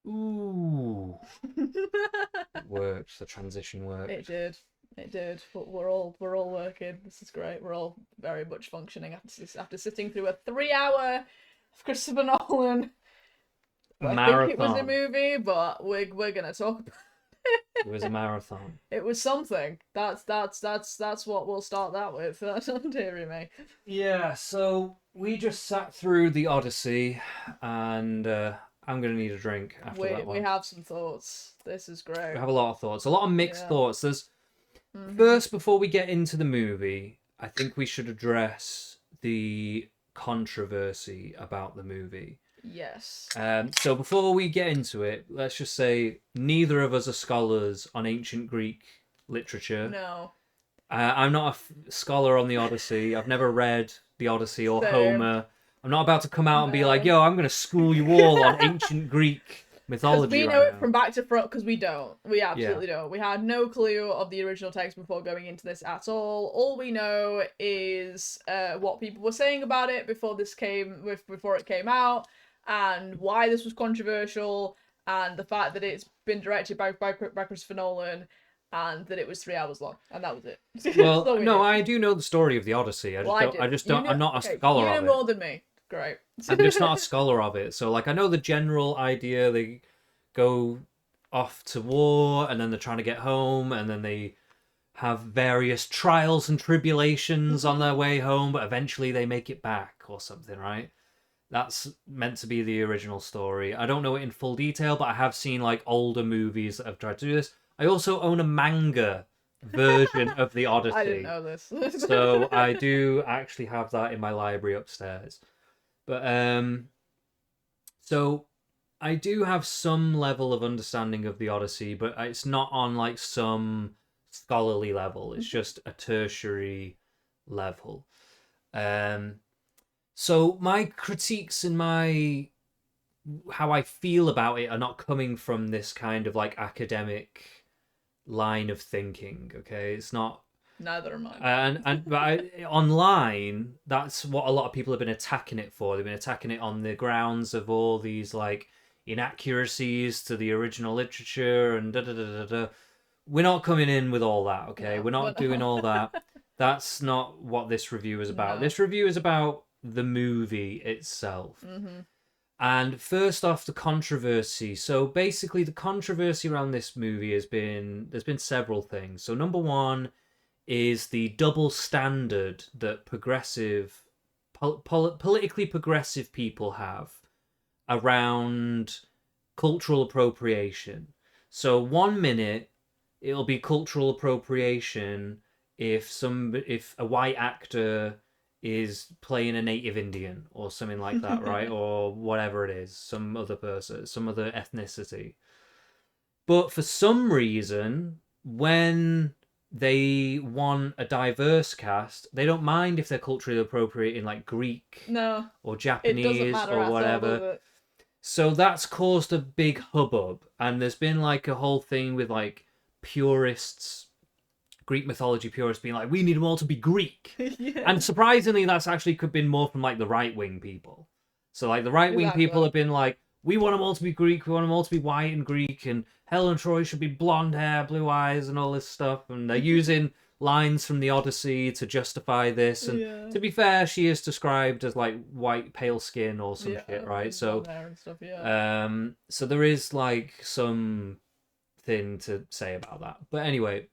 Ooh. It worked. The transition worked. It did. It did. But we're all working. This is great. We're all very much functioning after sitting through a 3 hour Christopher Nolan. I think it was a Marathon. movie, but we're gonna talk about It was a marathon. it was something. That's what we'll start that with. That's dearie me. Yeah, so we just sat through the Odyssey, and I'm gonna need a drink after that We one. have some thoughts. This is great. We have a lot of thoughts, a lot of mixed Yeah. thoughts. First, before we get into the movie, I think we should address the controversy about the movie. Yes. So before we get into it, let's just say neither of us are scholars on ancient Greek literature. No. I'm not a scholar on the Odyssey. I've never read the Odyssey or Same. Homer. I'm not about to come out and be No. like, yo, I'm going to school you all on ancient Greek mythology We right know it now. from back to front because we don't. We absolutely don't. We had no clue of the original text before going into this at all. All we know is what people were saying about it before it came out, and why this was controversial, and the fact that it's been directed by Christopher Nolan, and that it was 3 hours long, and that was it. Well, So we no, knew. I do know the story of the Odyssey. Well, I I did. just You don't. know- I'm not a okay, scholar you of know it. more than me. Great. I'm just not a scholar of it. So, like, I know the general idea. They go off to war, and then they're trying to get home, and then they have various trials and tribulations on their way home, but eventually they make it back or something, right? That's meant to be the original story. I don't know it in full detail, but I have seen like older movies that have tried to do this. I also own a manga version of the Odyssey. I didn't know this. So I do actually have that in my library upstairs. But so I do have some level of understanding of the Odyssey, but it's not on like some scholarly level. It's just a tertiary level. Um so my critiques and my how I feel about it are not coming from this kind of like academic line of thinking, okay? It's not Neither am I. online, that's what a lot of people have been attacking it for. They've been attacking it on the grounds of all these like inaccuracies to the original literature and da da da da da. We're not coming in with all that, okay? No, We're not we're doing not. all that. That's not what this review is about. No. This review is about the movie itself. Mm-hmm. And first off, the controversy. So basically, the controversy around this movie there's been several things. So number one is the double standard that politically progressive people have around cultural appropriation. So 1 minute it'll be cultural appropriation if a white actor is playing a native Indian or something like that, right? Or whatever it is, some other person, some other ethnicity. But for some reason, when they want a diverse cast, they don't mind if they're culturally appropriating like Greek No, or it doesn't Japanese matter or at all, whatever. does it? So that's caused a big hubbub, and there's been like a whole thing with like purists, Greek mythology purists being like, we need them all to be Greek. Yeah. And surprisingly, that's actually could have been more from like the right wing people. So like the right wing Exactly. people have been like, we want them all to be Greek, we want them all to be white and Greek, and Helen Troy should be blonde hair, blue eyes, and all this stuff. And they're using lines from the Odyssey to justify this. And Yeah. to be fair, she is described as like white, pale skin or some Yeah, shit, right? and So blonde hair and stuff, yeah. so there is like some thing to say about that. But anyway,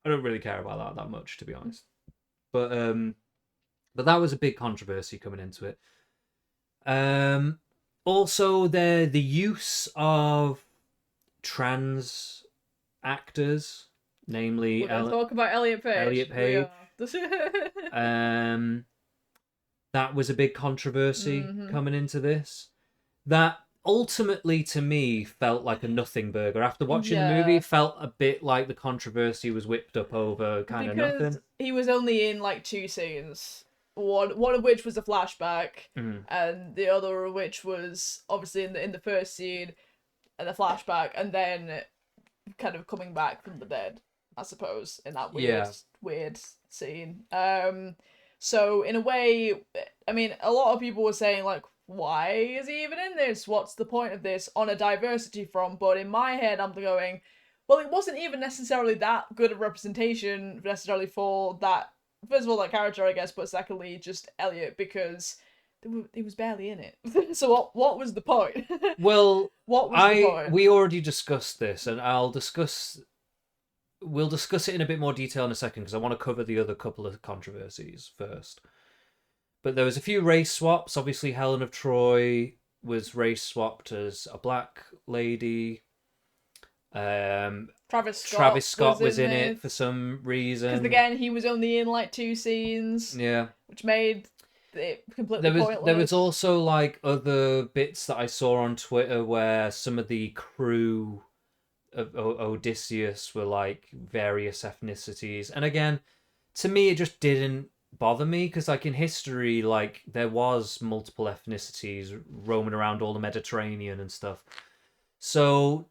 I don't really care about that much, to be honest. But that was a big controversy coming into it. Also, the use of trans actors, namely We're going to talk about Elliot Page. Elliot Page. That was a big controversy coming into this. That ultimately, to me, felt like a nothing burger. After watching the movie, it felt a bit like the controversy was whipped up over kind of nothing. He was only in like 2 scenes. One of which was a flashback, and the other of which was obviously in the first scene, and the flashback, and then kind of coming back from the dead, I suppose, in that weird scene. So in a way, I mean, a lot of people were saying like, why is he even in this? What's the point of this on a diversity front? But in my head, I'm going, well, it wasn't even necessarily that good a representation necessarily for that. First of all, that character, I guess, but secondly, just Elliot, because he was barely in it. So what was the point? Well, what was the point? We already discussed this, and we'll discuss it in a bit more detail in a second because I want to cover the other couple of controversies first. But there was a few race swaps. Obviously, Helen of Troy was race swapped as a black lady. Travis Scott was in it for some reason. Because again, he was only in like 2 scenes. Yeah. Which made it completely pointless. There was also like other bits that I saw on Twitter where some of the crew of Odysseus were like various ethnicities. And again, to me, it just didn't bother me because like in history, like there was multiple ethnicities roaming around all the Mediterranean and stuff. So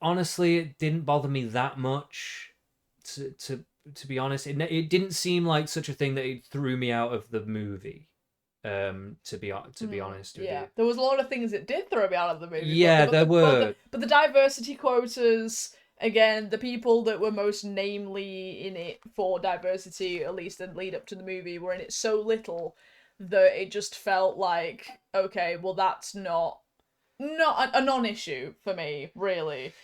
honestly, it didn't bother me that much. To be honest, it didn't seem like such a thing that it threw me out of the movie. To be honest with you, there was a lot of things that did throw me out of the movie. Yeah, there were. But the diversity quotas, again, the people that were most namely in it for diversity, at least in lead up to the movie, were in it so little that it just felt like, okay, well, that's not a non-issue for me, really.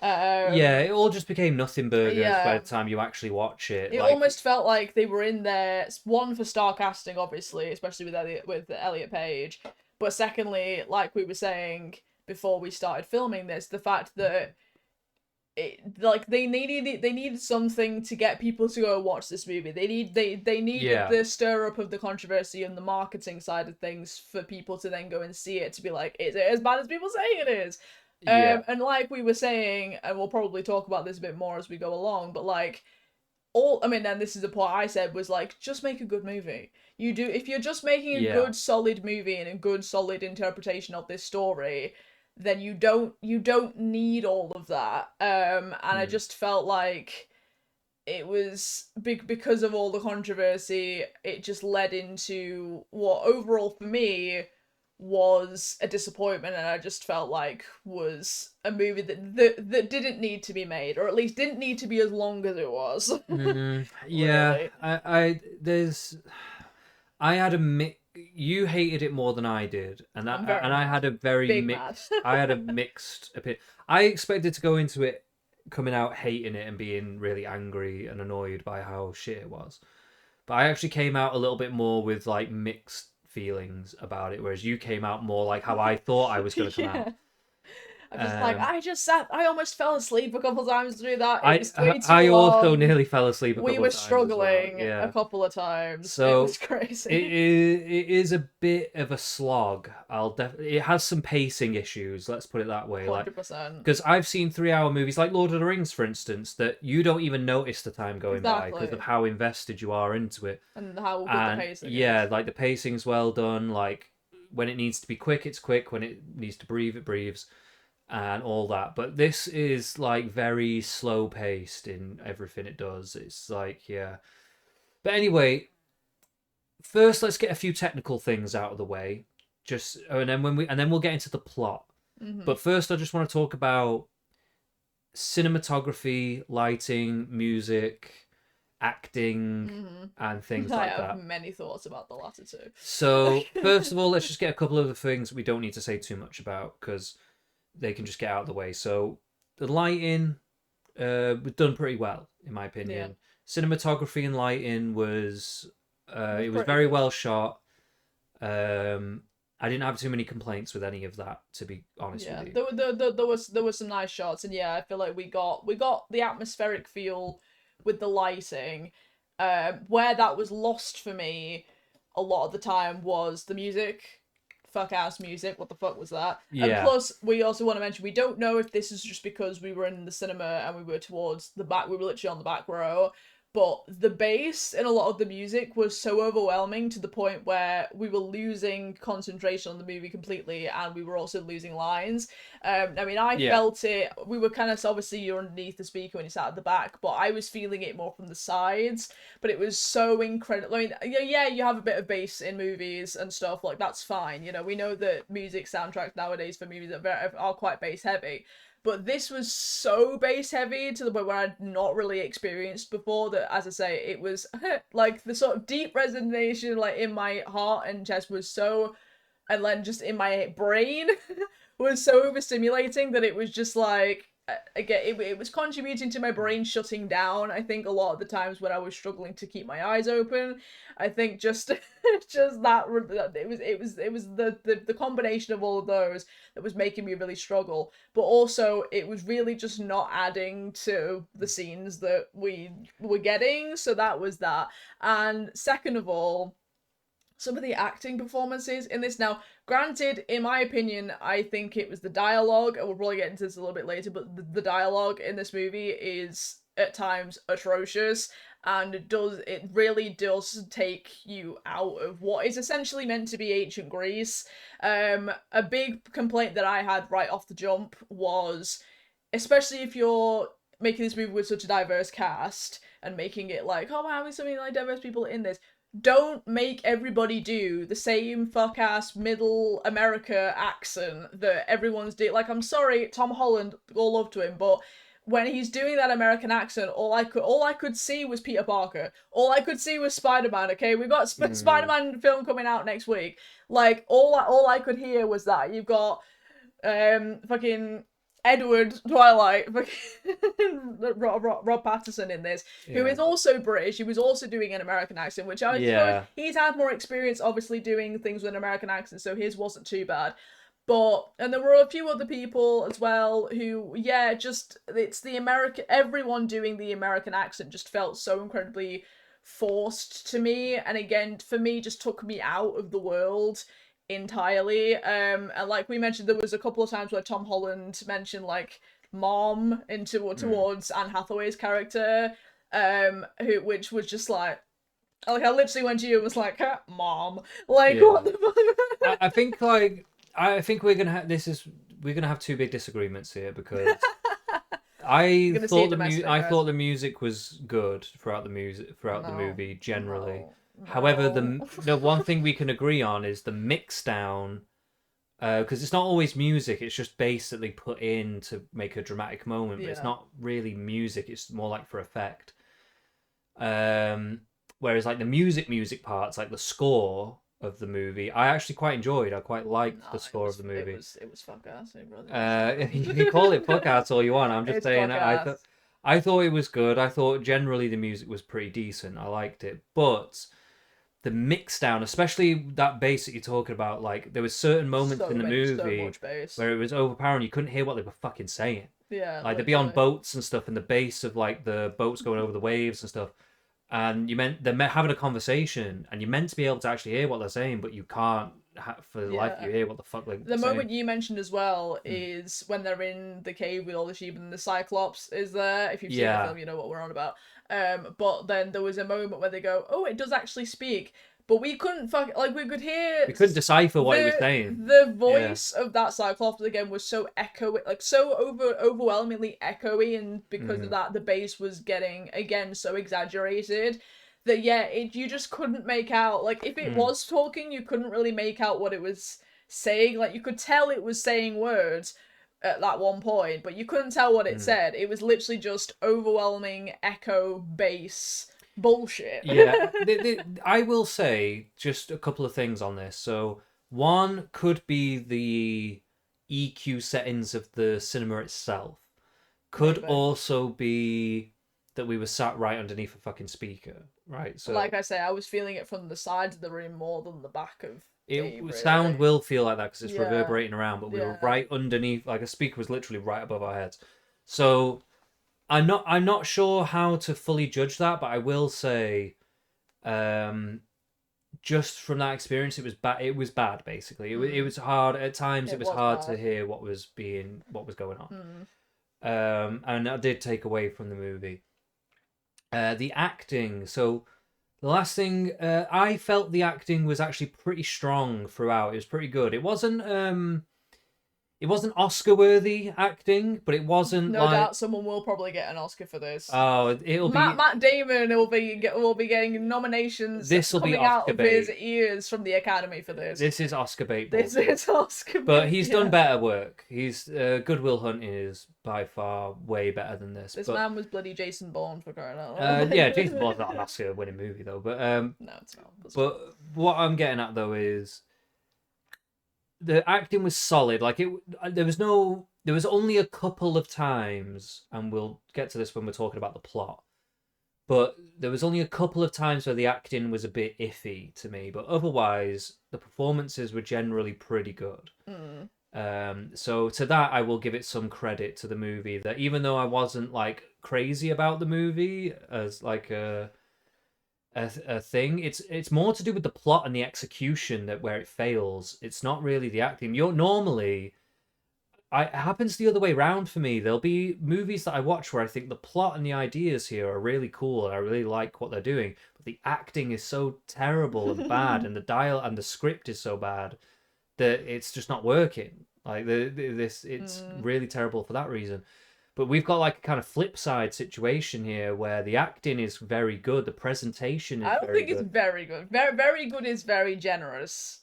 It all just became nothing burgers by the time you actually watch it. It almost felt like they were in there, one, for star casting, obviously, especially with Elliot Page, but secondly, like we were saying before we started filming this, the fact that they needed something to get people to go watch this movie. They needed the stir up of the controversy and the marketing side of things for people to then go and see it, to be like, is it as bad as people say it is? And like we were saying, and we'll probably talk about this a bit more as we go along, but like, and this is the point I said, was like, just make a good movie. If you're just making a good solid movie and a good solid interpretation of this story, then you don't need all of that. I just felt like it was because of all the controversy, it just led into what overall for me was a disappointment, and I just felt like was a movie that didn't need to be made, or at least didn't need to be as long as it was. Yeah, really. I had a mix. You hated it more than I did, and I had a very mixed. I had a mixed opinion. I expected to go into it coming out hating it and being really angry and annoyed by how shit it was, but I actually came out a little bit more with like mixed feelings about it, whereas you came out more like how I thought I was going to come out. I'm just I almost fell asleep a couple times through that. I also nearly fell asleep a couple of times. We were struggling a couple of times. So it was crazy. It is a bit of a slog. It has some pacing issues, let's put it that way. 100%. Because I've seen 3-hour movies like Lord of the Rings, for instance, that you don't even notice the time going by because of how invested you are into it. And how good the pacing is. Yeah, like the pacing's well done. Like when it needs to be quick, it's quick. When it needs to breathe, it breathes. And all that, but this is like very slow paced in everything it does. It's like, but anyway, first let's get a few technical things out of the way, and then we'll get into the plot. But first I just want to talk about cinematography, lighting, music, acting, and things like that. I have many thoughts about the latter two. So first of all, let's just get a couple of the things we don't need to say too much about because they can just get out of the way. So the lighting was done pretty well, in my opinion. Cinematography and lighting was it was very well shot. I didn't have too many complaints with any of that, to be honest with you. There was some nice shots, and I feel like we got the atmospheric feel with the lighting. Where that was lost for me a lot of the time was the music. Fuck ass music, what the fuck was that? And plus, we also want to mention, we don't know if this is just because we were in the cinema and we were towards the back, we were literally on the back row, but the bass in a lot of the music was so overwhelming to the point where we were losing concentration on the movie completely, and we were also losing lines. I mean, I felt it. We were kind of, obviously you're underneath the speaker when you sat at the back, but I was feeling it more from the sides. But it was so incredible. I mean, yeah, you have a bit of bass in movies and stuff, like that's fine. You know, we know that music soundtracks nowadays for movies are quite bass heavy. But this was so bass heavy to the point where I'd not really experienced before, that, as I say, it was like the sort of deep resonance like in my heart and chest was so, and then just in my brain was so overstimulating that it was just like, again, it was contributing to my brain shutting down. I think a lot of the times when I was struggling to keep my eyes open, I think just just that it was the combination of all of those that was making me really struggle. But also it was really just not adding to the scenes that we were getting. So that was that. And second of all, some of the acting performances in this. Now, granted, in my opinion, I think it was the dialogue, and we'll probably get into this a little bit later, but the dialogue in this movie is at times atrocious, and it really does take you out of what is essentially meant to be ancient Greece. A big complaint that I had right off the jump was, especially if you're making this movie with such a diverse cast and making it like, oh, we're having so many like diverse people in this, don't make everybody do the same fuck-ass middle America accent that everyone's doing. Like, I'm sorry, Tom Holland, all love to him, but when he's doing that American accent, all I could see was Peter Parker. All I could see was Spider-Man. Okay, we've got Spider-Man film coming out next week. Like, all I could hear was that. You've got fucking Edward Twilight, Rob Patterson in this, who is also British. He was also doing an American accent, which I suppose he's had more experience, obviously, doing things with an American accent, so his wasn't too bad. But, and there were a few other people as well who, just, it's the American, everyone doing the American accent just felt so incredibly forced to me, and again, for me, just took me out of the world entirely. And like we mentioned, there was a couple of times where Tom Holland mentioned like mom towards Anne Hathaway's character, which was just like I literally went to you and was like, mom, like what the fuck? I think we're gonna have two big disagreements here, because I thought the music was good throughout the movie generally. No. However, the one thing we can agree on is the mix down, because it's not always music, it's just bass that they put in to make a dramatic moment, but it's not really music, it's more like for effect. Whereas like the music parts, like the score of the movie, I actually quite enjoyed. I quite liked the score of the movie. It was fuck-ass, brother. You can call it fuck-ass all you want. I'm just saying I thought it was good. I thought generally the music was pretty decent. I liked it. But the mix down, especially that bass that you're talking about, like there was certain moments in the movie where it was overpowering. You couldn't hear what they were fucking saying. Yeah. Like they'd be on boats and stuff, and the bass of like the boats going over the waves and stuff. And they're having a conversation, and you're meant to be able to actually hear what they're saying, but you can't for the life of you hear what the fuck they're saying. Moment you mentioned as well is when they're in the cave with all the sheep and the Cyclops is there. If you've seen the film, you know what we're on about. But then there was a moment where they go, "Oh, it does actually speak." But we couldn't we could hear. We couldn't decipher what he was saying. The voice of that Cyclops again was so echoey, like so overwhelmingly echoey, and because of that, the bass was getting again so exaggerated that you just couldn't make out. Like if it was talking, you couldn't really make out what it was saying. Like you could tell it was saying words at that one point, but you couldn't tell what it said. It was literally just overwhelming echo bass bullshit. I will say just a couple of things on this. So one could be the EQ settings of the cinema itself. Could also be that we were sat right underneath a fucking speaker, right? So like I say, I was feeling it from the sides of the room more than the back of sound will feel like that because it's reverberating around, but we were right underneath, like a speaker was literally right above our heads. So I'm not sure how to fully judge that, but I will say, just from that experience, it was bad. It was bad, basically. It was hard at times. It was hard to hear what was going on. And I did take away from the movie. The acting. So the last thing, I felt the acting was actually pretty strong throughout. It was pretty good. It wasn't Oscar worthy acting, but it wasn't No like, doubt someone will probably get an Oscar for this. oh, Matt Damon will be getting nominations this will be coming out Oscar of his bait. ears from the Academy for this. This is Oscar bait. This is Oscar But bait, he's yeah. done better work. He's Good Will Hunting is by far way better than this. This but, man was bloody Jason Bourne, for crying out loud. yeah, Jason Bourne's not an Oscar-winning movie though. But no, it's not. but what I'm getting at though is the acting was solid. Like there was only a couple of times, and we'll get to this when we're talking about the plot. But there was only a couple of times where the acting was a bit iffy to me. But otherwise, the performances were generally pretty good. So to that, I will give it some credit to the movie. That even though I wasn't like crazy about the movie as like a thing, it's more to do with the plot and the execution that where it fails. It's not really the acting. It happens the other way around for me. There'll be movies that I watch where I think the plot and the ideas here are really cool and I really like what they're doing, but the acting is so terrible and bad, and the dial and the script is so bad that it's just not working. Like it's really terrible for that reason. But we've got like a kind of flip side situation here where the acting is very good, the presentation is very good. I don't think it's very good. Very good is very generous.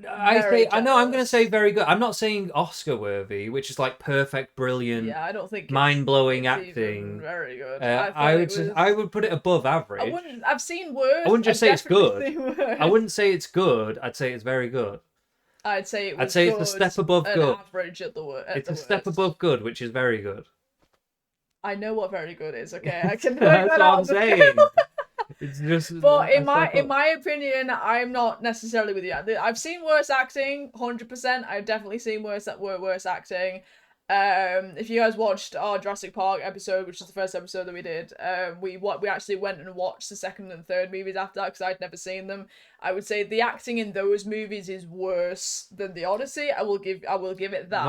I'm going to say very good. I'm not saying Oscar worthy, which is like perfect, brilliant, yeah, I don't think mind blowing acting. Very good. I would put it above average. I've seen worse. I wouldn't just say it's good. I wouldn't say it's good. I'd say it's very good. I'd say it's a step above good. Average at the worst. It's a step above good, which is very good. I know what very good is. Okay, I can. That's what I'm saying. It's just. But in my opinion, I'm not necessarily with you. I've seen worse acting, 100%. I've definitely seen worse acting. If you guys watched our Jurassic Park episode, which is the first episode that we did, we actually went and watched the second and third movies after that because I'd never seen them. I would say the acting in those movies is worse than the Odyssey. I will give it that.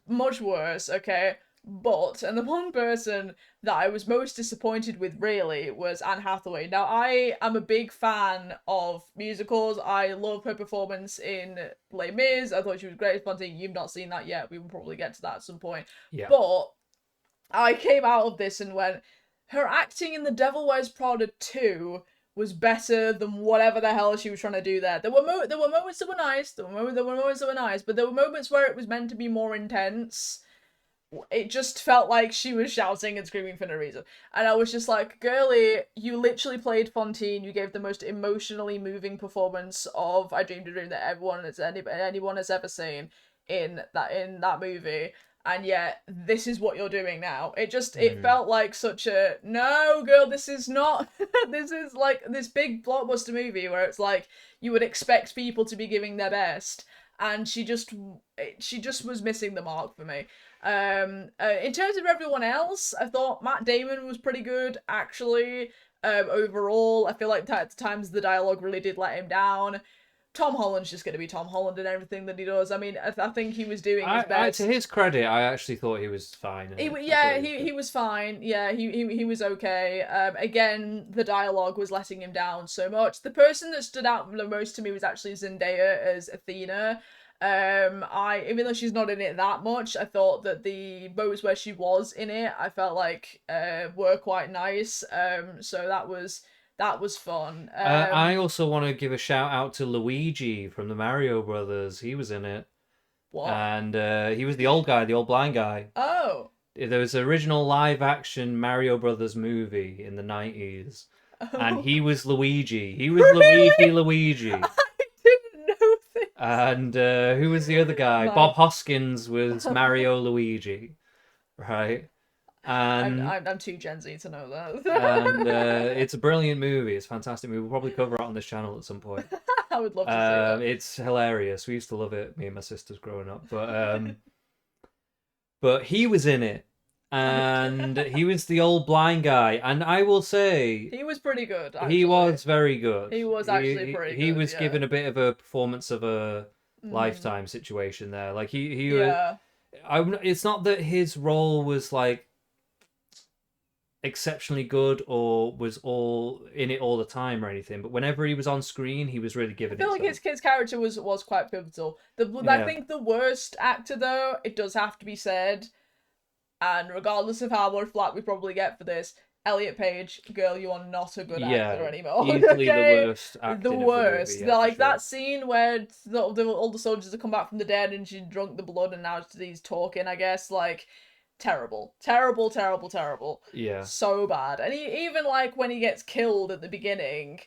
Much worse. Okay. But, and the one person that I was most disappointed with really was Anne Hathaway. Now, I am a big fan of musicals. I love her performance in Les Mis. I thought she was great as Fontaine. You've not seen that yet. We will probably get to that at some point. Yeah. But I came out of this and went, her acting in The Devil Wears Prada 2 was better than whatever the hell she was trying to do there. There were moments that were nice. There were moments that were nice. But there were moments where it was meant to be more intense. It just felt like she was shouting and screaming for no reason. And I was just like, girlie, you literally played Fontaine. You gave the most emotionally moving performance of I Dreamed a Dream that anyone has ever seen in that movie. And yet, this is what you're doing now. It felt like such a, no, girl, this is not, this is like this big blockbuster movie where it's like, you would expect people to be giving their best. And she just was missing the mark for me. In terms of everyone else, I thought Matt Damon was pretty good, actually. Overall, I feel like at times the dialogue really did let him down. Tom Holland's just going to be Tom Holland in everything that he does. I mean, I think he was doing his best. To his credit, I actually thought he was fine. He was fine. Yeah, he was okay. Again, the dialogue was letting him down so much. The person that stood out the most to me was actually Zendaya as Athena. Even though she's not in it that much, I thought that the moments where she was in it, I felt like were quite nice. So that was fun. I also want to give a shout out to Luigi from the Mario Brothers. He was in it. What? And he was the old guy, the old blind guy. Oh. There was an original live-action Mario Brothers movie in the 90s. Oh. And he was Luigi. He was really? Luigi. I didn't know this. And who was the other guy? Bob Hoskins was Mario Luigi. Right? And I'm too Gen Z to know that. And it's a brilliant movie. It's a fantastic movie. We'll probably cover it on this channel at some point. I would love to see that. It's hilarious. We used to love it, me and my sisters growing up. But he was in it. And he was the old blind guy. And I will say... he was pretty good, actually. He was very good. He was actually pretty good, He was given a bit of a performance of a lifetime situation there. Like, he yeah. It's not that his role was, like... exceptionally good or was all in it all the time or anything, but whenever he was on screen, he was really giving I feel it. like his character was quite pivotal. I Yeah. think the worst actor, though, it does have to be said, and regardless of how much flack we probably get for this, Elliot Page, girl, you are not a good actor anymore. Easily the Okay, worst the acting of the movie. worst. Yeah, Like for sure. that scene where all the soldiers have come back from the dead and she drunk the blood and now he's talking. I guess like terrible, terrible, terrible, terrible. Yeah. So bad. And even like when he gets killed at the beginning,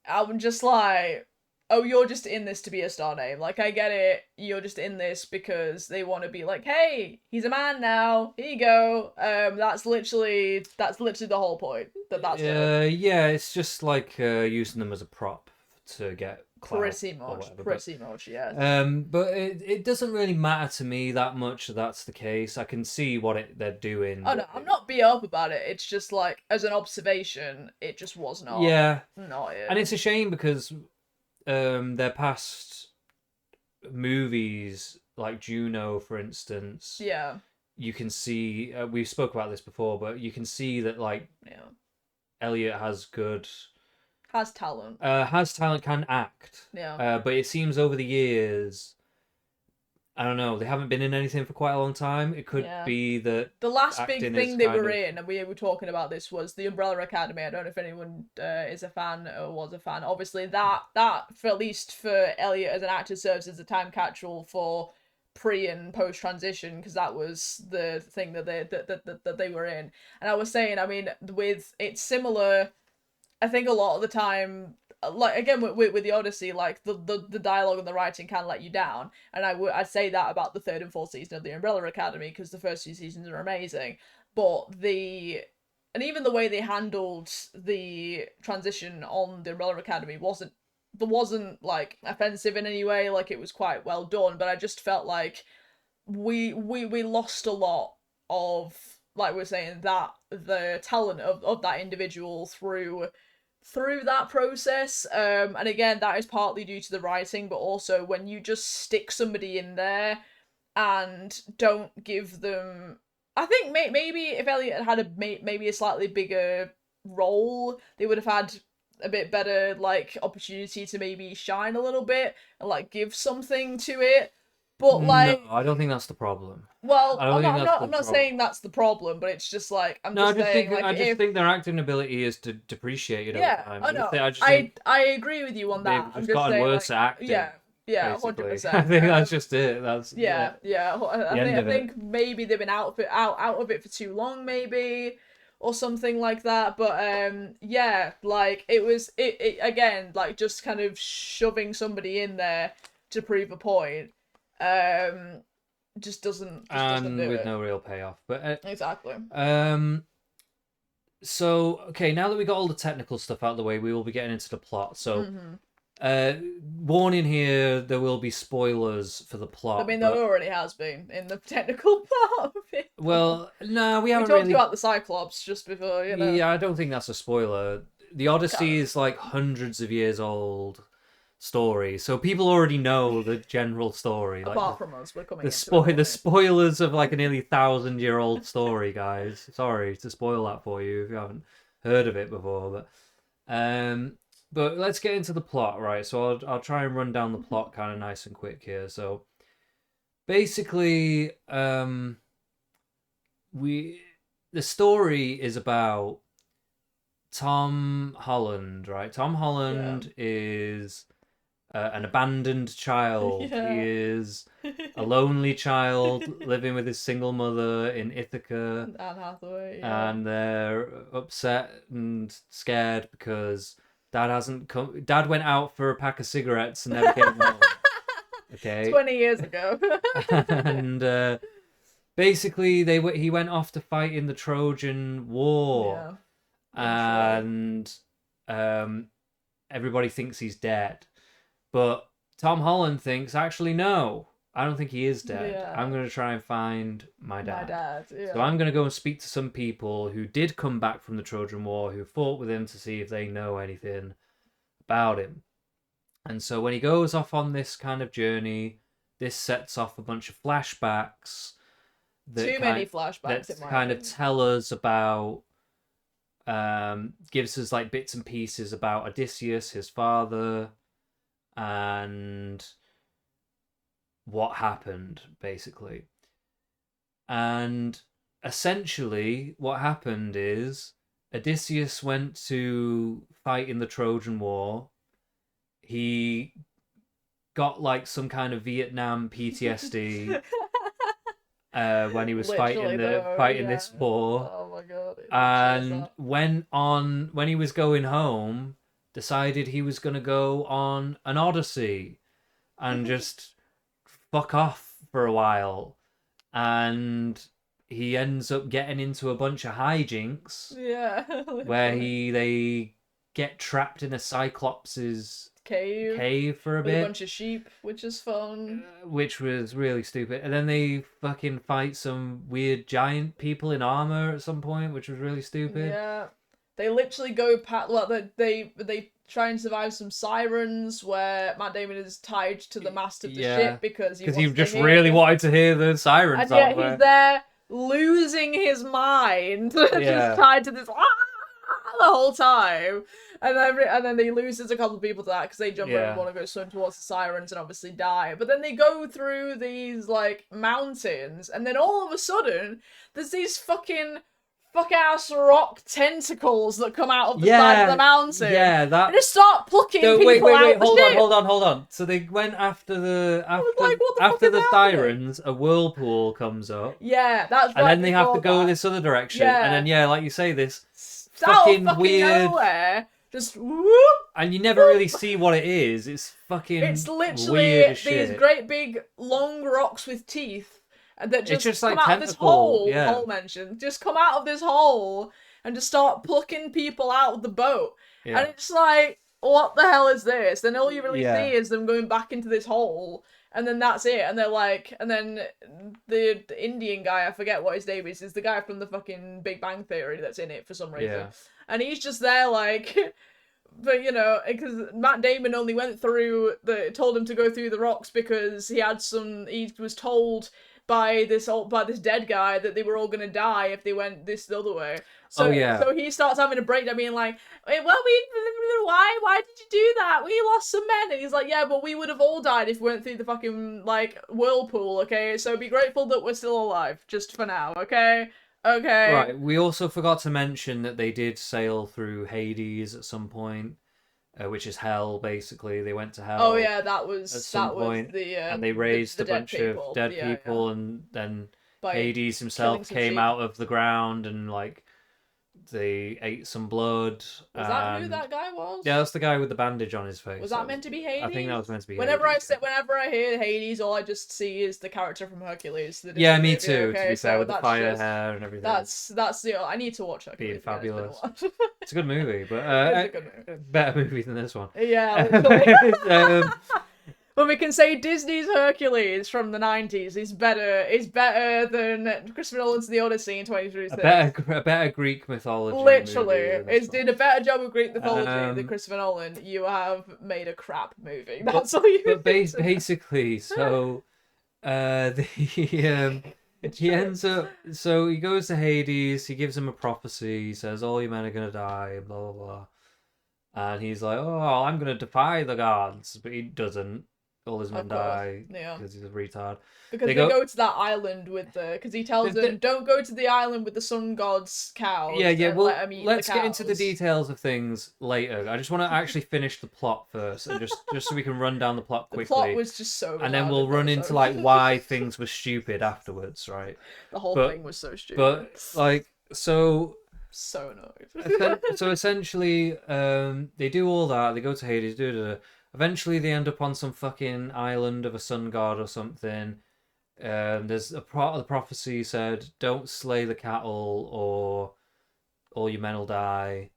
I'm just like, oh, you're just in this to be a star name. Like, I get it. You're just in this because they want to be like, hey, he's a man now. Here you go. That's literally the whole point. That's it. Yeah, it's just like using them as a prop to get clout Pretty or much. whatever. Pretty much, yeah. But it doesn't really matter to me that much that that's the case. I can see what they're doing. Oh no, I'm not beat up about it. It's just like as an observation, it just was not. Yeah, not it. and it's a shame because their past movies, like Juno, for instance, yeah, you can see we spoke about this before, but you can see that like yeah, Elliot has talent. Has talent, can act. Yeah. But it seems over the years, I don't know, they haven't been in anything for quite a long time. It could be that the last big acting thing is they kind were of- in, and we were talking about this, was the Umbrella Academy. I don't know if anyone is a fan or was a fan. Obviously, that for at least for Elliot as an actor serves as a time capsule for pre and post transition, because that was the thing that they were in. And I was saying, I mean, with it's similar. I think a lot of the time, like again with the Odyssey, like the dialogue and the writing can let you down, and I'd say that about the third and fourth season of the Umbrella Academy, because the first two seasons are amazing, but and even the way they handled the transition on the Umbrella Academy wasn't like offensive in any way. Like it was quite well done, but I just felt like we lost a lot of, like we're saying, that the talent of that individual through that process. And again, that is partly due to the writing, but also when you just stick somebody in there and don't give them, I think maybe if Elliot had maybe a slightly bigger role, they would have had a bit better like opportunity to maybe shine a little bit and like give something to it. But like, no, I don't think that's the problem. well, I don't think that's the I'm not saying that's the problem, but it's just like I'm No, just saying like I just think their acting ability is depreciated over time. I know. I I agree with you on that. they've I'm just just gotten saying, worse like, at acting. yeah, basically. 100%. I think that's just it. That's yeah. I end think maybe they've been out of it for too long, maybe, or something like that. But yeah, like it again, like just kind of shoving somebody in there to prove a point. Just doesn't do with it. no real payoff. But Exactly. So okay, now that we got all the technical stuff out of the way, we will be getting into the plot. So warning here, there will be spoilers for the plot. I mean, there already has been in the technical part of it. Well, no, we haven't talked really about the Cyclops just before, you know. Yeah, I don't think that's a spoiler. The Odyssey is like hundreds of years old story, so people already know the general story. Apart from us, we're coming the spoilers of like a nearly 1,000-year-old story, guys. Sorry to spoil that for you if you haven't heard of it before, but let's get into the plot, right? So I'll try and run down the plot kind of nice and quick here. So basically, the story is about Tom Holland, right? Tom Holland is an abandoned child. Yeah. He is a lonely child living with his single mother in Ithaca. Anne Hathaway. Yeah. And they're upset and scared because Dad hasn't come. Dad went out for a pack of cigarettes and never came home. Okay. 20 years ago. And basically, he went off to fight in the Trojan War. Yeah. And everybody thinks he's dead. But Tom Holland thinks, actually, no, I don't think he is dead. Yeah. I'm going to try and find my dad. Yeah. So I'm going to go and speak to some people who did come back from the Trojan War, who fought with him to see if they know anything about him. And so when he goes off on this kind of journey, this sets off a bunch of flashbacks. Too many flashbacks. That kind of tell us about gives us like bits and pieces about Odysseus, his father, and what happened, basically. And essentially what happened is Odysseus went to fight in the Trojan War. He got like some kind of Vietnam PTSD when he was fighting this war. Oh my god! And when he was going home, decided he was going to go on an Odyssey and just fuck off for a while. And he ends up getting into a bunch of hijinks. Yeah. Where they get trapped in a Cyclops' cave for a bit. With a bunch of sheep, which is fun. Which was really stupid. And then they fucking fight some weird giant people in armor at some point, which was really stupid. Yeah. They literally go past. Well, they try and survive some sirens where Matt Damon is tied to the mast of the ship because he just really wanted to hear the sirens. And yet he's there losing his mind, just tied to this the whole time. And then he loses a couple of people to that because they jump over and want to go swim towards the sirens and obviously die. But then they go through these like mountains, and then all of a sudden there's these fucking fuck-ass rock tentacles that come out of the side of the mountain. Yeah, that... And just start plucking people out. Hold on. So they went after the sirens, a whirlpool comes up. Yeah, that's right. And then they have to go this other direction. And then, like you say, this fucking weird... nowhere, just whoop! And you never really see what it is. It's fucking It's literally weird as these shit. Great big long rocks with teeth. That just come like out of this hole, just come out of this hole and just start plucking people out of the boat. Yeah. And it's like, what the hell is this? Then all you really see is them going back into this hole, and then that's it. And they're like, and then the Indian guy, I forget what his name is the guy from the fucking Big Bang Theory that's in it for some reason. Yeah. And he's just there like... But, because Matt Damon only told him to go through the rocks because he was told by this dead guy that they were all gonna die if they went this the other way. So he starts having a breakdown, being like, why did you do that? We lost some men. And he's like, yeah, but we would have all died if we went through the fucking like whirlpool. Okay, so be grateful that we're still alive, just for now. Okay. Right. We also forgot to mention that they did sail through Hades at some point. Which is hell, basically. They went to hell. Oh yeah, that was at some point, and they raised a bunch of dead people, and then Hades himself came out of the ground, and like they ate some blood. Was that who that guy was? Yeah, that's the guy with the bandage on his face. Was that meant to be Hades? I think that was meant to be. Whenever I hear Hades, all I just see is the character from Hercules. Yeah, me too. Okay? To be fair, with the fire hair and everything. That's I need to watch Hercules. Being fabulous. It's a good movie, but better movie than this one. Yeah. But we can say Disney's Hercules from the 90s is better than Christopher Nolan's The Odyssey in 2036. A better Greek mythology. Literally, it did a better job of Greek mythology than Christopher Nolan. You have made a crap movie. That's all you. But basically, so he ends up. So he goes to Hades. He gives him a prophecy. He says, "All your men are gonna die." Blah blah blah. And he's like, "Oh, I'm gonna defy the gods," but he doesn't. All his men die because he's a retard. Because they go to that island because he tells them, don't go to the island with the sun god's cows. Yeah. Well, let's get into the details of things later. I just want to actually finish the plot first, and just so we can run down the plot quickly. The plot was just so. And then we'll run into like why things were stupid afterwards, right? The whole thing was so stupid. But like so. So annoyed. So essentially, they do all that. They go to Hades. Eventually, they end up on some fucking island of a sun god or something. There's a part of the prophecy said, "Don't slay the cattle, or all your men will die."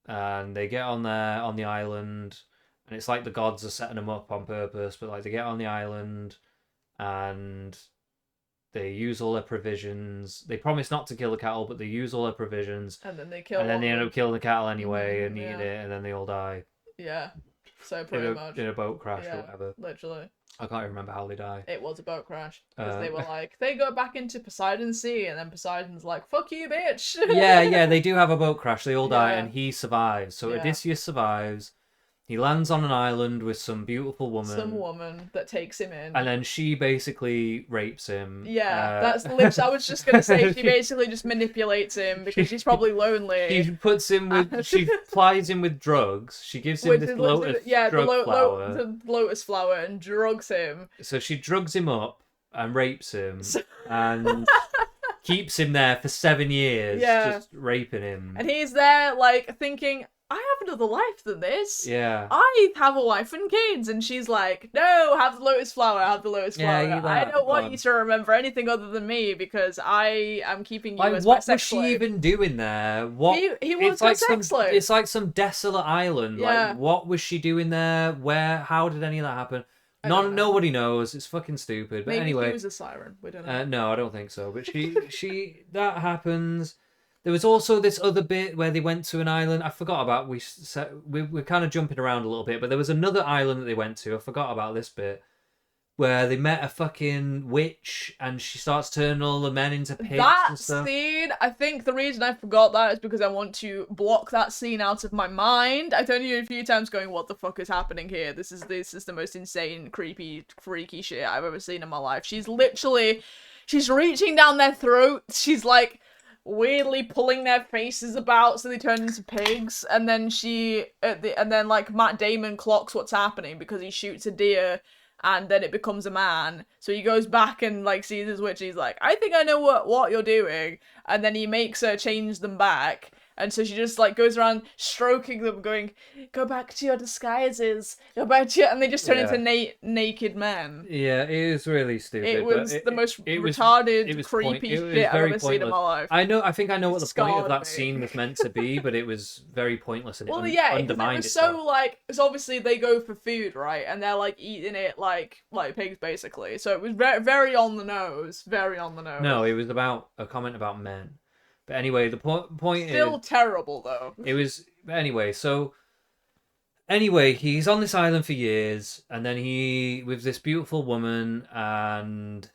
And they get on there on the island, and it's like the gods are setting them up on purpose. But like they get on the island, and they use all their provisions. They promise not to kill the cattle, but they use all their provisions. And then they kill. And then they end up killing the cattle anyway and eating it, and then they all die. Yeah. So pretty much in a boat crash or whatever. Literally. I can't even remember how they die. It was a boat crash. Because they were like, they go back into Poseidon's sea, and then Poseidon's like, fuck you, bitch. yeah, they do have a boat crash. They all die, Yeah. and he survives. So Yeah. Odysseus survives. He lands on an island with some beautiful woman. Some woman that takes him in. And then she basically rapes him. Yeah, that's literally. I was just gonna say she basically just manipulates him because she's probably lonely. She puts him with. She plies him with drugs. She gives him this lotus flower. The lotus flower, and drugs him. So she drugs him up and rapes him, and keeps him there for 7 years, just raping him. And he's there, like, thinking, I have another life than this. Yeah. I have a wife and kids. And she's like, no, have the lotus flower, have the lotus flower. I don't want you to remember anything other than me because I am keeping you as my sex slave. What was she even doing there? What he was like sex slave. It's like some desolate island. Yeah. Like, what was she doing there? How did any of that happen? Nobody knows. It's fucking stupid. But maybe anyway, he was a siren. We don't know. No, I don't think so. But she that happens. There was also this other bit where they went to an island. I forgot about. We're kind of jumping around a little bit, but there was another island that they went to. I forgot about this bit where they met a fucking witch, and she starts turning all the men into pigs and stuff. That scene, I think the reason I forgot that is because I want to block that scene out of my mind. I told you a few times going, what the fuck is happening here? This is the most insane, creepy, freaky shit I've ever seen in my life. She's reaching down their throats. She's like weirdly pulling their faces about so they turn into pigs, and then like Matt Damon clocks what's happening because he shoots a deer and then it becomes a man. So he goes back and like sees his witch and he's like, I think I know what you're doing, and then he makes her change them back. And so she just like goes around stroking them, going, "Go back to your disguises. Go back to your..." And they just turn into naked men. Yeah, it was really stupid. It was the most retarded, creepy shit I've ever seen in my life. I think I know what the point of that scene was meant to be, but it was very pointless and undermined it was so like, it's obviously they go for food, right? And they're like eating it like pigs basically. So it was very, very on the nose, very on the nose. No, it was about a comment about men. But anyway, the point is... Still terrible, though. It was... Anyway, he's on this island for years, and then with this beautiful woman, and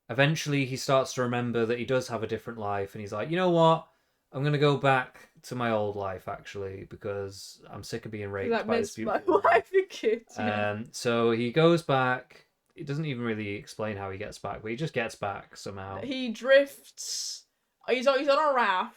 eventually he starts to remember that he does have a different life, and he's like, you know what? I'm going to go back to my old life, actually, because I'm sick of being raped by this beautiful woman. My wife and kids, So he goes back. It doesn't even really explain how he gets back, but he just gets back somehow. He drifts. He's on a raft.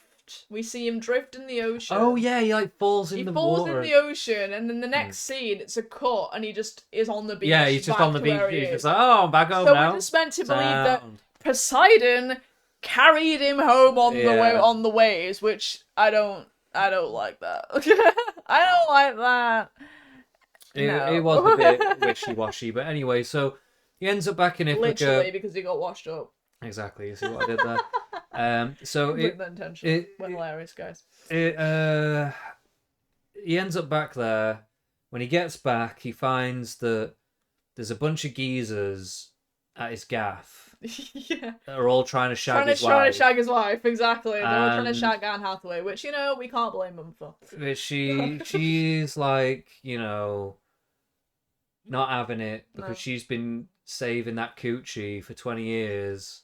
We see him drift in the ocean. Oh yeah, he like falls in the water. He falls in the ocean, and then the next scene, it's a cut, and he just is on the beach. Yeah, he's just on the beach. He's just like, oh, I'm back home now. So we're just meant to believe that Poseidon carried him home on the waves, which I don't like that. I don't like that. It was a bit wishy-washy, but anyway, so he ends up back in Ithaca. Literally, because he got washed up. Exactly, you see what I did there? Hilarious, guys. He ends up back there. When he gets back, he finds that there's a bunch of geezers at his gaff. Yeah. That are all trying to shag his wife. Trying to shag his wife, exactly. They're all trying to shag Anne Hathaway, which, we can't blame them for. She's like, not having it because she's been saving that coochie for 20 years,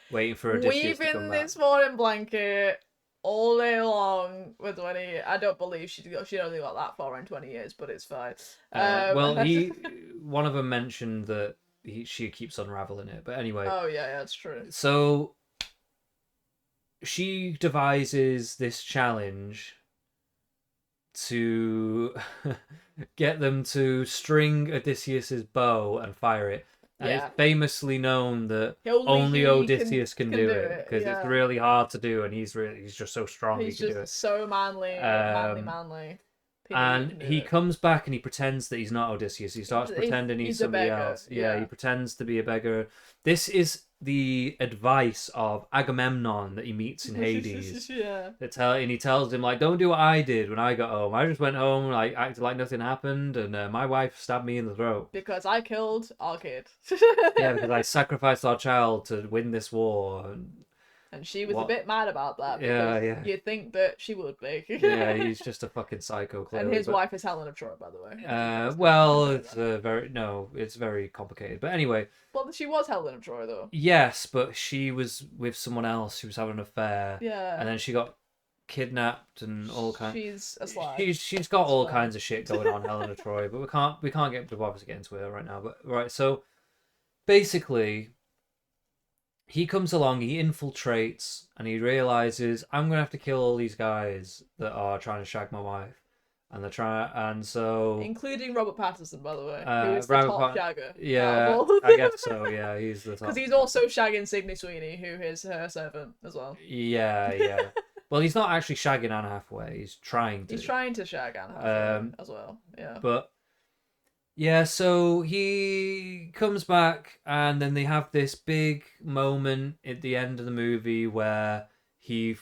waiting for Odysseus to come weaving back. this morning blanket all day long with 20. I don't believe she only got that far in 20 years, but it's fine. One of them mentioned that she keeps unraveling it, but anyway. Oh yeah, that's true. So she devises this challenge to get them to string Odysseus's bow and fire it. And it's famously known that only Odysseus can do it because it's really hard to do, and he's just so strong. He's he can do it. So manly, manly. And he comes back and he pretends that he's not Odysseus. He starts pretending he's somebody else. Yeah, he pretends to be a beggar. This is the advice of Agamemnon that he meets in Hades. And he tells him, like, don't do what I did when I got home. I just went home, like, acted like nothing happened, and my wife stabbed me in the throat. Because I killed our kid. Yeah, because I sacrificed our child to win this war. And she was What? a bit mad about that. Yeah, Because yeah. you'd think that she would be. Yeah, he's just a fucking psycho, clearly. And his wife is Helen of Troy, by the way. Well, it's it's very complicated. But anyway. Well, she was Helen of Troy, though. Yes, but she was with someone else. She was having an affair. Yeah. And then she got kidnapped and all kinds. She's a slag. She's got all kinds of shit going on, Helen of Troy. But we can't get to get into it right now. But right, so basically, he comes along, he infiltrates, and he realizes I'm gonna have to kill all these guys that are trying to shag my wife, and so including Robert Pattinson, by the way, who is the top shagger. Yeah, I guess so. Yeah, he's the top. Because he's also shagging Sydney Sweeney, who is her servant as well. Yeah. Well, he's not actually shagging Anne Hathaway. He's trying to. He's trying to shag Anne Hathaway as well. Yeah. But yeah, so he comes back, and then they have this big moment at the end of the movie where he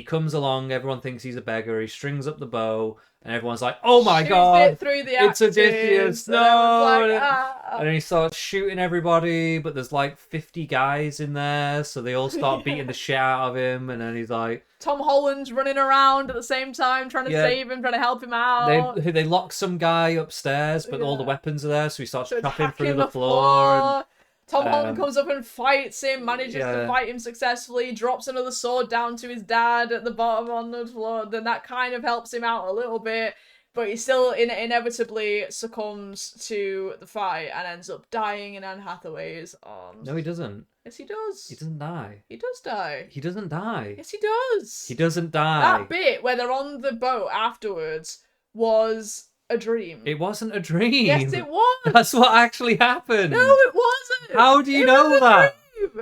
comes along. Everyone thinks he's a beggar. He strings up the bow, and everyone's like, "Oh my god, it's Odysseus!" No, and then he starts shooting everybody, but there's like 50 guys in there, so they all start beating the shit out of him, and then he's like, Tom Holland's running around at the same time, trying to save him, trying to help him out. They lock some guy upstairs, but all the weapons are there, so he starts chopping through the floor. Tom Holland comes up and fights him, manages to fight him successfully, drops another sword down to his dad at the bottom on the floor. Then that kind of helps him out a little bit, but he still inevitably succumbs to the fight and ends up dying in Anne Hathaway's arms. No, he doesn't. Yes, he does. He doesn't die. He does die. He doesn't die. Yes, he does. He doesn't die. That bit where they're on the boat afterwards was a dream. It wasn't a dream. Yes, it was. That's what actually happened. No, it wasn't. How do you know that?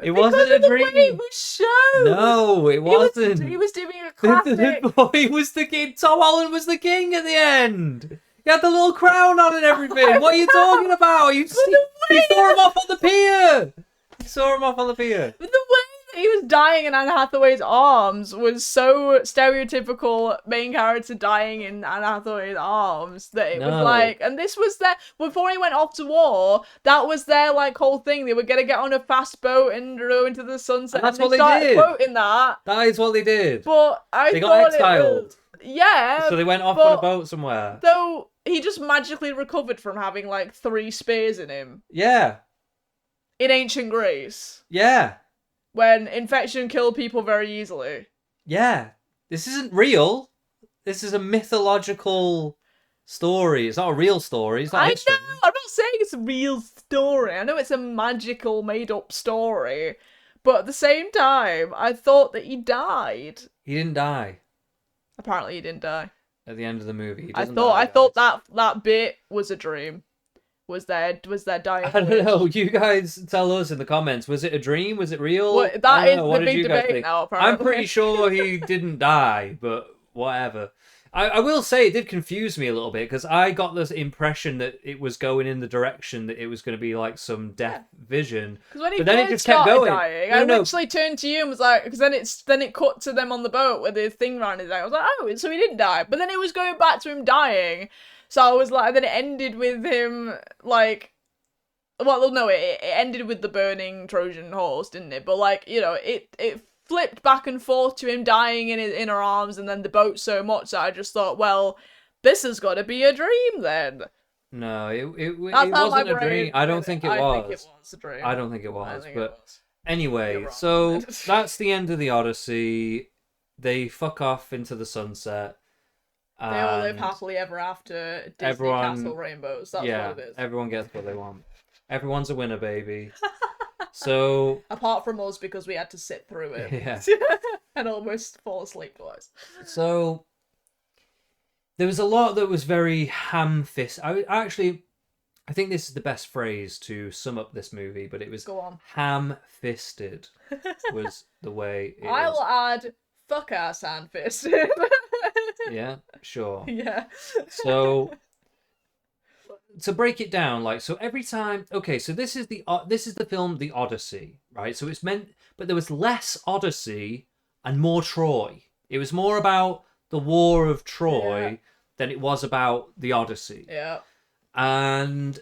It wasn't a dream. The way it was shown. No, it wasn't. He was doing a classic. He was the king. Tom Holland was the king at the end. He had the little crown on and everything. What are you talking about? You saw him off on the pier. You saw him off on the pier. But the way that he was dying in Anne Hathaway's arms was so stereotypical main character dying in Anne Hathaway's arms that it was like, and this was their, before he went off to war, that was their like whole thing. They were gonna get on a fast boat and row into the sunset. And that's and what they did. Quoting that. That is what they did. But they got exiled. Yeah. So they went off on a boat somewhere. Though he just magically recovered from having like 3 spears in him. Yeah. In ancient Greece. Yeah. When infection killed people very easily. Yeah. This isn't real. This is a mythological story. It's not a real story. It's not history. know. I'm not saying it's a real story. I know it's a magical, made-up story. But at the same time, I thought that he died. He didn't die. Apparently he didn't die. At the end of the movie. I thought that bit was a dream. Was there dying? I don't know. You guys tell us in the comments. Was it a dream? Was it real? Well, that is the big debate now, apparently. I'm pretty sure he didn't die, but whatever. I will say it did confuse me a little bit because I got this impression that it was going in the direction that it was going to be like some death vision. Because when he but then it just kept going. Dying, I literally turned to you and was like, because then it cut to them on the boat with the thing around his neck. I was like, oh, so he didn't die. But then it was going back to him dying. So I was like, then it ended with him like, well, no, it ended with the burning Trojan horse, didn't it? But like, you know, it flipped back and forth to him dying in her arms and then the boat so much that I just thought, well, this has got to be a dream then. No, it wasn't a dream. I don't think it was. I think it was a dream. I don't think it was. But anyway, so that's the end of the Odyssey. They fuck off into the sunset. They all live happily ever after. Disney Castle Rainbows. That's what it is. Everyone gets what they want. Everyone's a winner, baby. So apart from us, because we had to sit through it. Yeah. And almost fall asleep twice. So there was a lot that was very ham-fisted. I think this is the best phrase to sum up this movie, but it was ham-fisted was the way it I'll add fuck-ass ham-fisted. Yeah, sure. Yeah. So to break it down, like, so every time, okay, so this is the film The Odyssey, right? So it's meant, but there was less Odyssey and more Troy. It was more about the War of Troy than it was about the Odyssey. Yeah. And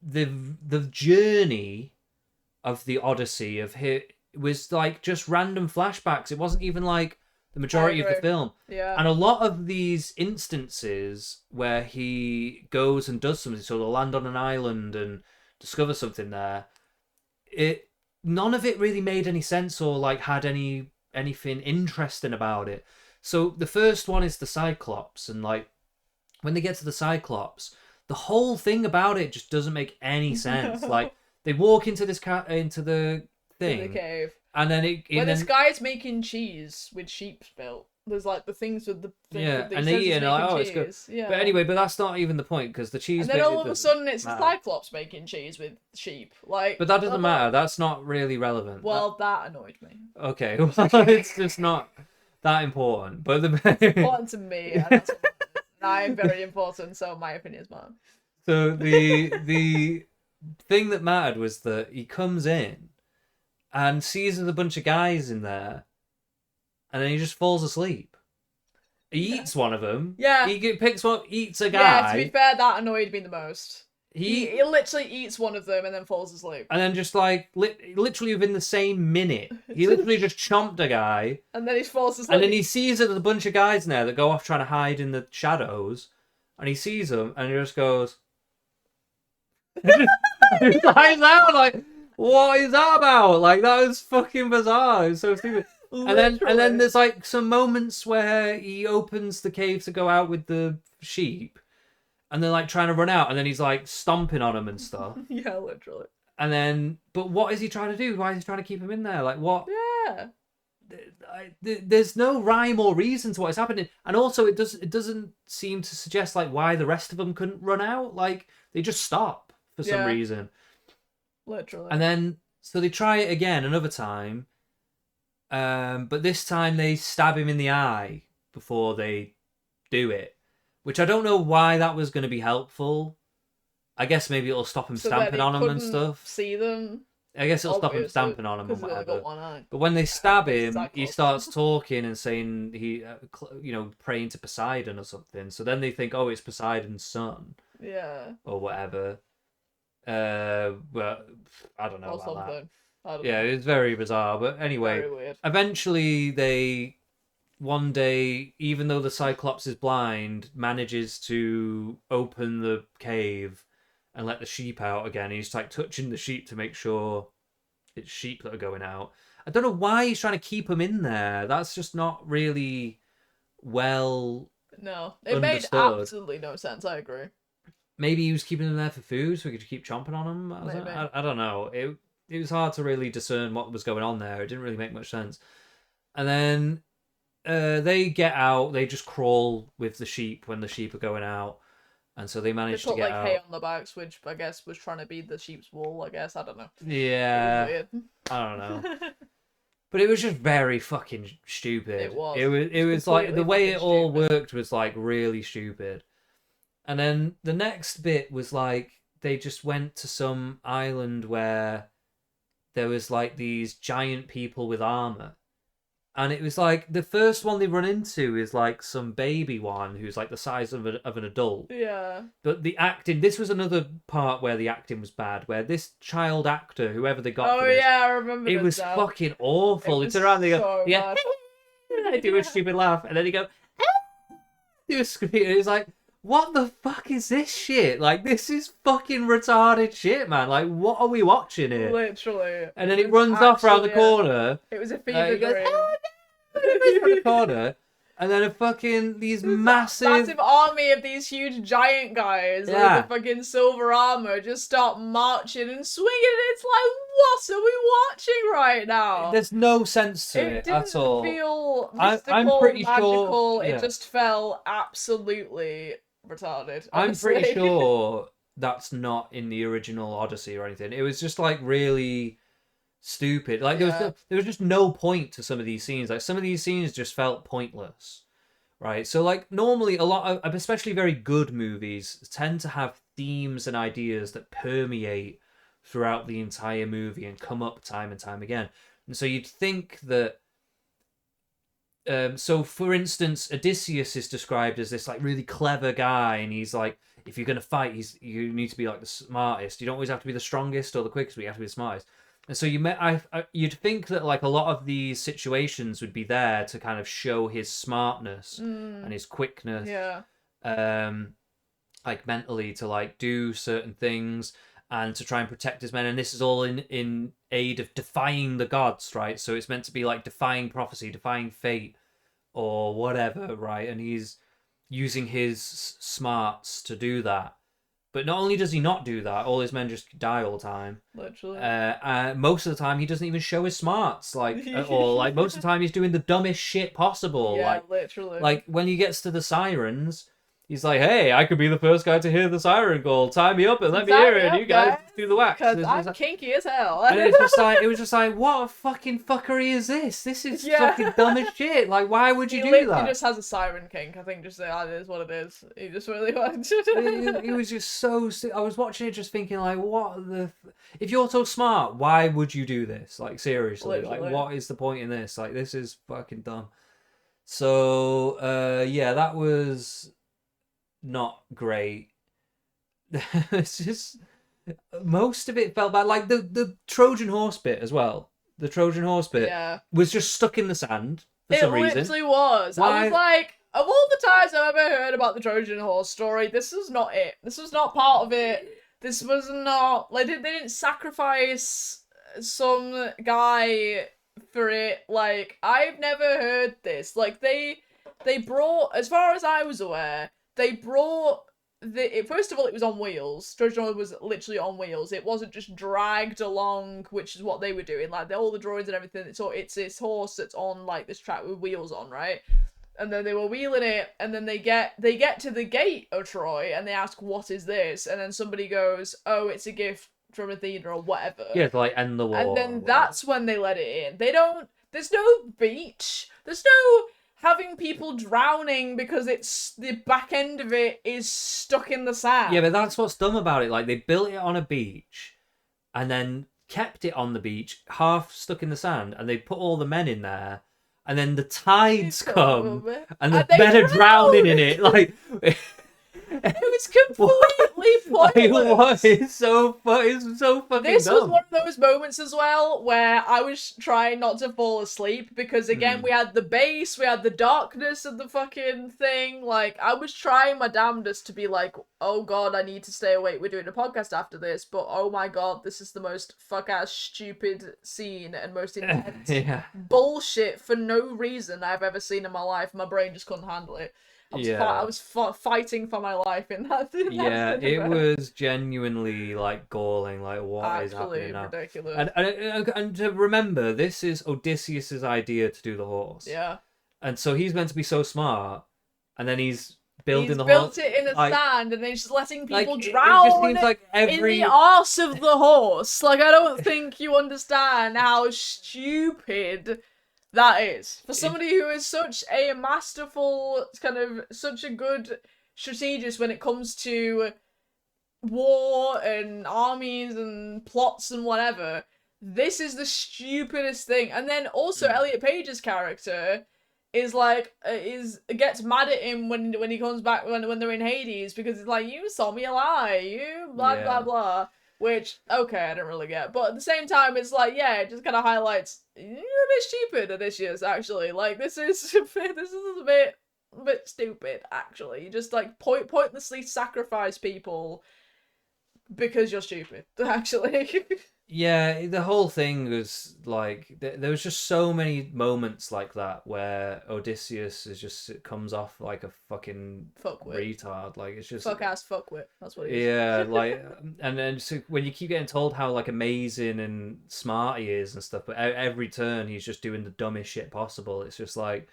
the journey of the Odyssey was like just random flashbacks. It wasn't even like the majority of the film. Yeah. And a lot of these instances where he goes and does something, so they'll land on an island and discover something there, none of it really made any sense or like had anything interesting about it. So the first one is the Cyclops, and like when they get to the Cyclops, the whole thing about it just doesn't make any sense. Like they walk into this into the thing, in the cave, and then this guy's making cheese with sheep's milk. There's like the things with the and they eat it and like, oh, it's good. Yeah. But anyway, that's not even the point, because the cheese. And then all of a sudden, it's the Cyclops making cheese with sheep. Like, but that doesn't matter. That's not really relevant. Well, that annoyed me. Okay, well, it's just not that important. But important to me. And that's I'm very important, so my opinions matter. So the thing that mattered was that he comes in and sees there's a bunch of guys in there, and then he just falls asleep. He eats one of them. Yeah. He picks one, eats a guy. Yeah, to be fair, that annoyed me the most. He literally eats one of them and then falls asleep. And then just like, literally within the same minute, he literally just chomped a guy. And then he falls asleep. And then he sees that there's a bunch of guys in there that go off trying to hide in the shadows. And he sees them and he just goes... He lies out like, what is that about? Like, that was fucking bizarre. It was so stupid. And then there's like some moments where he opens the cave to go out with the sheep, and they're like trying to run out, and then he's like stomping on them and stuff. Yeah, literally. And then, but what is he trying to do? Why is he trying to keep him in there? Like, what? Yeah. There's no rhyme or reason to what is happening, and also it doesn't seem to suggest like why the rest of them couldn't run out. Like, they just stop for some reason. Literally. And then so they try it again another time. But this time they stab him in the eye before they do it, which I don't know why that was going to be helpful. I guess maybe it'll stop him stamping on them and stuff. See them. I guess it'll stop him stamping on them and whatever. But when they stab him, he starts talking and saying praying to Poseidon or something. So then they think, oh, it's Poseidon's son. Yeah. Or whatever. But I don't know about something. that. Yeah, it's very bizarre. But anyway, eventually they, one day, even though the Cyclops is blind, manages to open the cave and let the sheep out again. He's like touching the sheep to make sure it's sheep that are going out. I don't know why he's trying to keep them in there. That's just not really well understood. Made absolutely no sense. I agree. Maybe he was keeping them there for food so he could keep chomping on them. I don't know. It was hard to really discern what was going on there. It didn't really make much sense. And then they get out. They just crawl with the sheep when the sheep are going out. And so they managed to get out. Hay on the backs, which I guess was trying to be the sheep's wool, I guess. I don't know. Yeah. I don't know. But it was just very fucking stupid. It was. It was like, the way it all worked was like really stupid. And then the next bit was like, they just went to some island where there was like these giant people with armor. And it was like, the first one they run into is like some baby one who's like the size of an adult. Yeah. But the acting, this was another part where the acting was bad, where this child actor, whoever they got for this, I remember it was fucking awful. It's around, they go, yeah, they do a stupid laugh, and then they go, do a scream. It's like, what the fuck is this shit? Like, this is fucking retarded shit, man. Like, what are we watching here? Literally. And then it runs off around the corner. It was a fever dream. Around the corner. And then these massive army of these huge giant guys with the fucking silver armor just start marching and swinging. It's like, what are we watching right now? There's no sense to it at all. It didn't feel mystical, I'm pretty magical. Sure, It just felt absolutely retarded. Honestly. I'm pretty sure that's not in the original Odyssey or anything. It was just like really stupid. Like there was just no point to some of these scenes. Like some of these scenes just felt pointless, right? So like normally a lot of, especially very good movies, tend to have themes and ideas that permeate throughout the entire movie and come up time and time again. And so you'd think that so for instance, Odysseus is described as this like really clever guy, and he's like, if you're gonna fight, you need to be like the smartest. You don't always have to be the strongest or the quickest, but you have to be the smartest. So you'd think that like a lot of these situations would be there to kind of show his smartness and his quickness, Yeah. like mentally to like do certain things and to try and protect his men. And this is all in aid of defying the gods, right? So it's meant to be like defying prophecy, defying fate, or whatever, right? And he's using his smarts to do that. But not only does he not do that, all his men just die all the time. Literally. Most of the time, he doesn't even show his smarts, like at all. Like most of the time, he's doing the dumbest shit possible. Yeah, like literally. Like when he gets to the sirens, he's like, "Hey, I could be the first guy to hear the siren call. Tie me up and let me hear it. And you guys do the wax." Because I'm kinky as hell. And it was just like, what a fucking fuckery is this? This is fucking dumb as shit. Like, why would you do that? He just has a siren kink. I think just that is what it is. He just really wants to. It was just so. I was watching it, just thinking, like, what the? If you're so smart, why would you do this? Like, seriously, Literally. like, what is the point in this? Like, this is fucking dumb. So, yeah, that was not great. It's just most of it felt bad. Like the Trojan horse bit as well. The Trojan horse bit was just stuck in the sand for some reason. It literally was. Why? I was like, of all the times I've ever heard about the Trojan horse story, this was not it. This was not part of it. This was not like they didn't sacrifice some guy for it. Like, I've never heard this. Like, they brought, as far as I was aware, they brought first of all, it was on wheels. Trojan horse was literally on wheels. It wasn't just dragged along, which is what they were doing. Like, all the drawings and everything. So it's this horse that's on like this track with wheels on, right? And then they were wheeling it, and then they get to the gate of Troy, and they ask, "What is this?" And then somebody goes, "Oh, it's a gift from Athena," or whatever. Yeah, to like end the war. And then that's when they let it in. They don't. There's no beach. There's no having people drowning because it's the back end of it is stuck in the sand. Yeah, but that's what's dumb about it. Like, they built it on a beach, and then kept it on the beach, half stuck in the sand, and they put all the men in there. And then the tides come, and the men are drowning in it. Like, it was completely pointless. It's so fucking This dumb. was one of those moments as well where I was trying not to fall asleep because, again, we had the bass, we had the darkness of the fucking thing. Like, I was trying my damnedest to be like, oh god, I need to stay awake. We're doing a podcast after this, but oh my god, this is the most fuck-ass stupid scene and most intense bullshit for no reason I've ever seen in my life. My brain just couldn't handle it. I was fighting for my life in that. It was genuinely like galling. Like, what is happening now? Ridiculous. And to remember, this is Odysseus's idea to do the horse. Yeah. And so he's meant to be so smart, and then he's built it in the sand, and then he's just letting people It drown just seems like in the arse of the horse. Like, I don't think you understand how stupid that is. For somebody who is such a masterful, such a good strategist when it comes to war and armies and plots and whatever, this is the stupidest thing. And then also Elliot Page's character is like gets mad at him when he comes back when they're in Hades because it's like, you saw me a lie, you blah blah blah. Which, okay, I don't really get. But at the same time, it's like, yeah, it just kind of highlights, you're a bit stupid, Odysseus, actually. Like, this is a bit stupid, actually. You just, like, pointlessly sacrifice people because you're stupid, actually. Yeah, the whole thing was, like, there was just so many moments like that where Odysseus comes off like a fucking retard. Like, it's just... Fuck-ass fuckwit, that's what he is. Yeah, like, and then so when you keep getting told how, like, amazing and smart he is and stuff, but every turn he's just doing the dumbest shit possible, it's just like,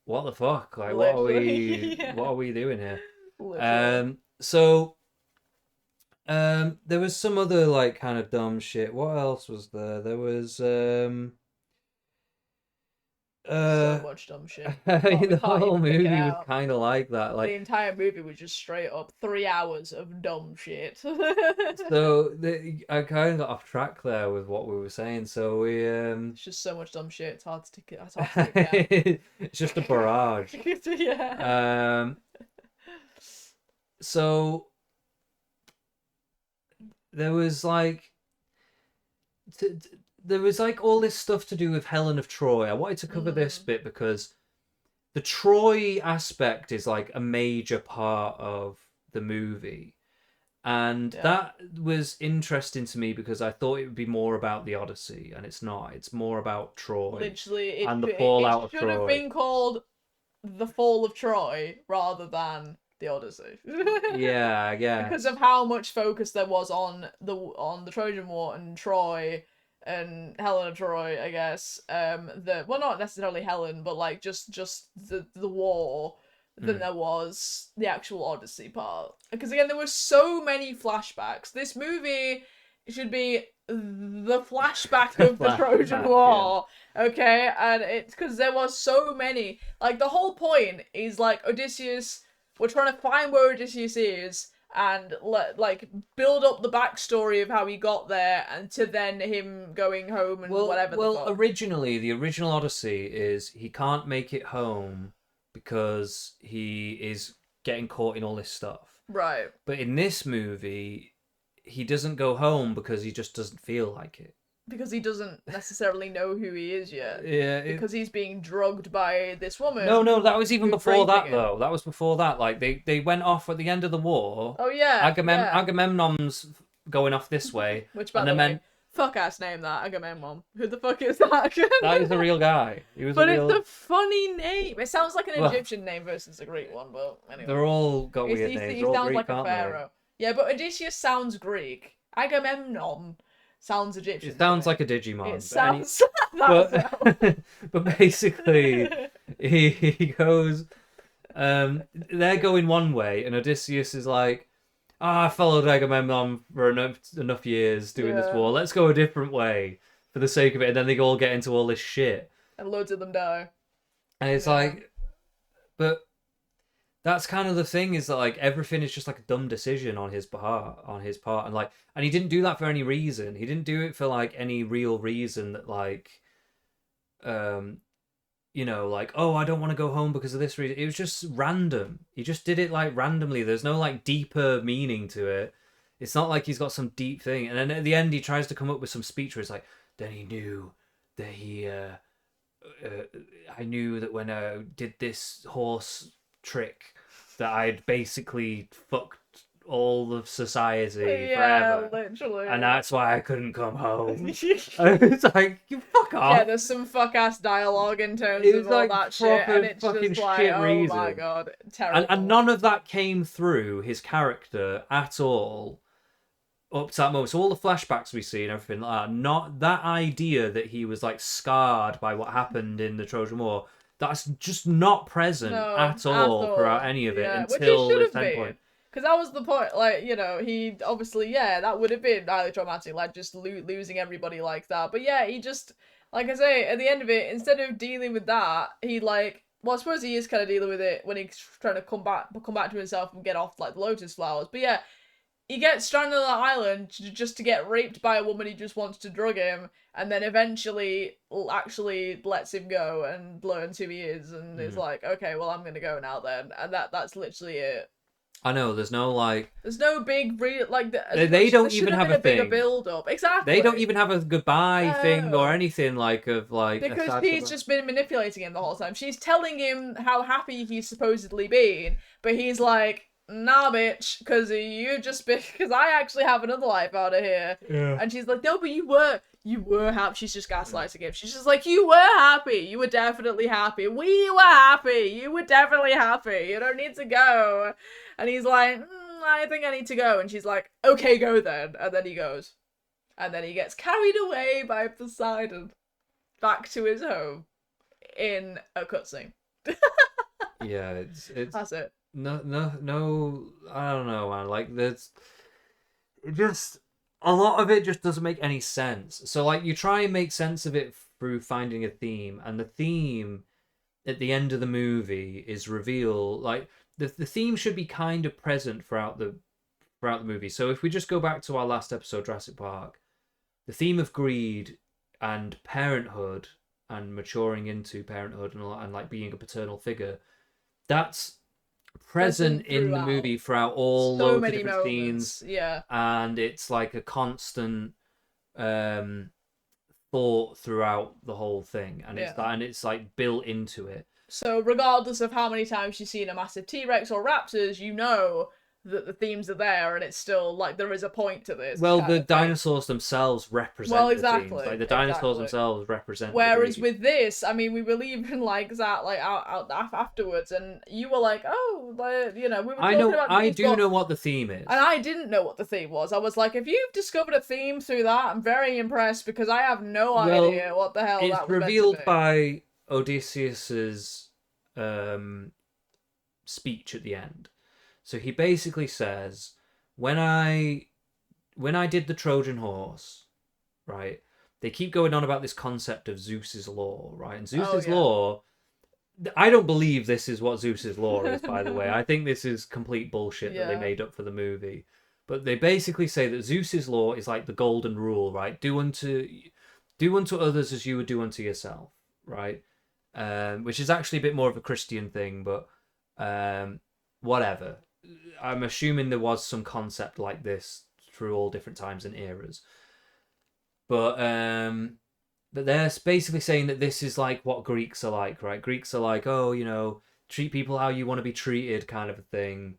what the fuck? Like, literally. What are we doing here? Literally. There was some other, like, kind of dumb shit. What else was there? There was so much dumb shit. The whole movie was kind of like that. Like, the entire movie was just straight up 3 hours of dumb shit. So I kind of got off track there with what we were saying. So we it's just so much dumb shit. It's hard to take it. It's just a barrage. Yeah. So there was, like, there was like all this stuff to do with Helen of Troy. I wanted to cover this bit because the Troy aspect is like a major part of the movie. And that was interesting to me because I thought it would be more about the Odyssey, and it's not. It's more about Troy. Literally, and the fallout of Troy. It should have been called The Fall of Troy rather than the Odyssey. yeah. Because of how much focus there was on the Trojan War and Troy and Helen of Troy, I guess. Well, not necessarily Helen, but like just the war than there was the actual Odyssey part. Because again, there were so many flashbacks. This movie should be the flashback of the Trojan War, okay? And it's because there was so many. Like, the whole point is, like, Odysseus, we're trying to find where Odysseus is and, like, build up the backstory of how he got there and to then him going home and whatever the fuck. Originally, the original Odyssey is he can't make it home because he is getting caught in all this stuff. Right. But in this movie, he doesn't go home because he just doesn't feel like it. Because he doesn't necessarily know who he is yet. Yeah. Because he's being drugged by this woman. No, that was even before that, though. That was before that. Like, they went off at the end of the war. Oh, yeah. Agamemnon's going off this way. Which, by the way, fuck-ass name that, Agamemnon. Who the fuck is that? That is a real guy. It's a funny name. It sounds like an Egyptian name versus a Greek one, but anyway. They're all got weird names. He sounds Greek, like a pharaoh. Yeah, but Odysseus sounds Greek. Agamemnon sounds Egyptian. It sounds like a Digimon. It sounds but basically, he goes... they're going one way, and Odysseus is like, I followed Agamemnon for enough years doing this war. Let's go a different way for the sake of it. And then they all get into all this shit. And loads of them die. And it's like... But that's kind of the thing, is that like everything is just like a dumb decision on his part. And he didn't do that for any reason. He didn't do it for like any real reason that like... like, oh, I don't want to go home because of this reason. It was just random. He just did it like randomly. There's no like deeper meaning to it. It's not like he's got some deep thing. And then at the end, he tries to come up with some speech where it's like, then he knew that I knew that when I did this horse trick that I'd basically fucked all of society forever. Literally. And that's why I couldn't come home. It's like, you fuck off. Yeah, there's some fuck ass dialogue in terms of all that shit, and it's just like, oh my god, terrible. And none of that came through his character at all up to that moment. So all the flashbacks we see and everything like that, not that idea that he was like scarred by what happened in the Trojan War, that's just not present at all throughout any of it until this point. Because that was the point, like, he obviously, that would have been highly traumatic, like, just losing everybody like that. But yeah, he just, like I say, at the end of it, instead of dealing with that, he, like, well, I suppose he is kind of dealing with it when he's trying to come back to himself and get off, like, the lotus flowers. But yeah, he gets stranded on that island just to get raped by a woman who just wants to drug him, and then eventually actually lets him go and learns who he is, and is like, okay, well, I'm gonna go now then. And that's literally it. I know, there's no big they don't even have a thing. Build up. Exactly. They don't even have a goodbye thing or anything because he's just been manipulating him the whole time. She's telling him how happy he's supposedly been, but he's like, nah, bitch, because I actually have another life out of here. Yeah. And she's like, no, but you were happy. She's just gaslighting him. She's just like, you were happy. You were definitely happy. We were happy. You were definitely happy. You don't need to go. And he's like, I think I need to go. And she's like, okay, go then. And then he goes. And then he gets carried away by Poseidon back to his home in a cutscene. Yeah, it's that's it. No, I don't know, man. Like, there's just a lot of it just doesn't make any sense. So, like, you try and make sense of it through finding a theme, and the theme at the end of the movie is revealed. Like, the theme should be kind of present throughout the movie. So, if we just go back to our last episode, Jurassic Park, the theme of greed and parenthood and maturing into parenthood and like being a paternal figure, that's present in the movie throughout all loads of different scenes. Yeah. And it's like a constant thought throughout the whole thing, and Yeah. it's like built into it. So regardless of how many times you've seen a massive T-Rex or raptors, you know that the themes are there, and it's still like there is a point to this Well, kind the of thing. dinosaurs themselves Well, represent the themes. Like exactly, the dinosaurs exactly. themselves represent the Whereas grief. with this, I mean, we were leaving like that, like out afterwards, and you were like, "Oh, like, you know, we were talking about I themes, do but..." know what the theme is. And I didn't know what the theme was. I was like, "If you've discovered a theme through that, I'm very impressed because I have no Well, idea what the hell it's that was meant to revealed be." by Odysseus's speech at the end. So he basically says, when I did the Trojan horse, right? They keep going on about this concept of Zeus's law, right? And Oh Zeus's yeah. law, I don't believe this is what Zeus's law is, by the way. I think this is complete bullshit that they Yeah. made up for the movie. But they basically say that Zeus's law is like the golden rule, right? Do unto others as you would do unto yourself, right? Which is actually a bit more of a Christian thing, but whatever. I'm assuming there was some concept like this through all different times and eras. But they're basically saying that this is like what Greeks are like, right? Greeks are like, oh, you know, treat people how you want to be treated, kind of a thing,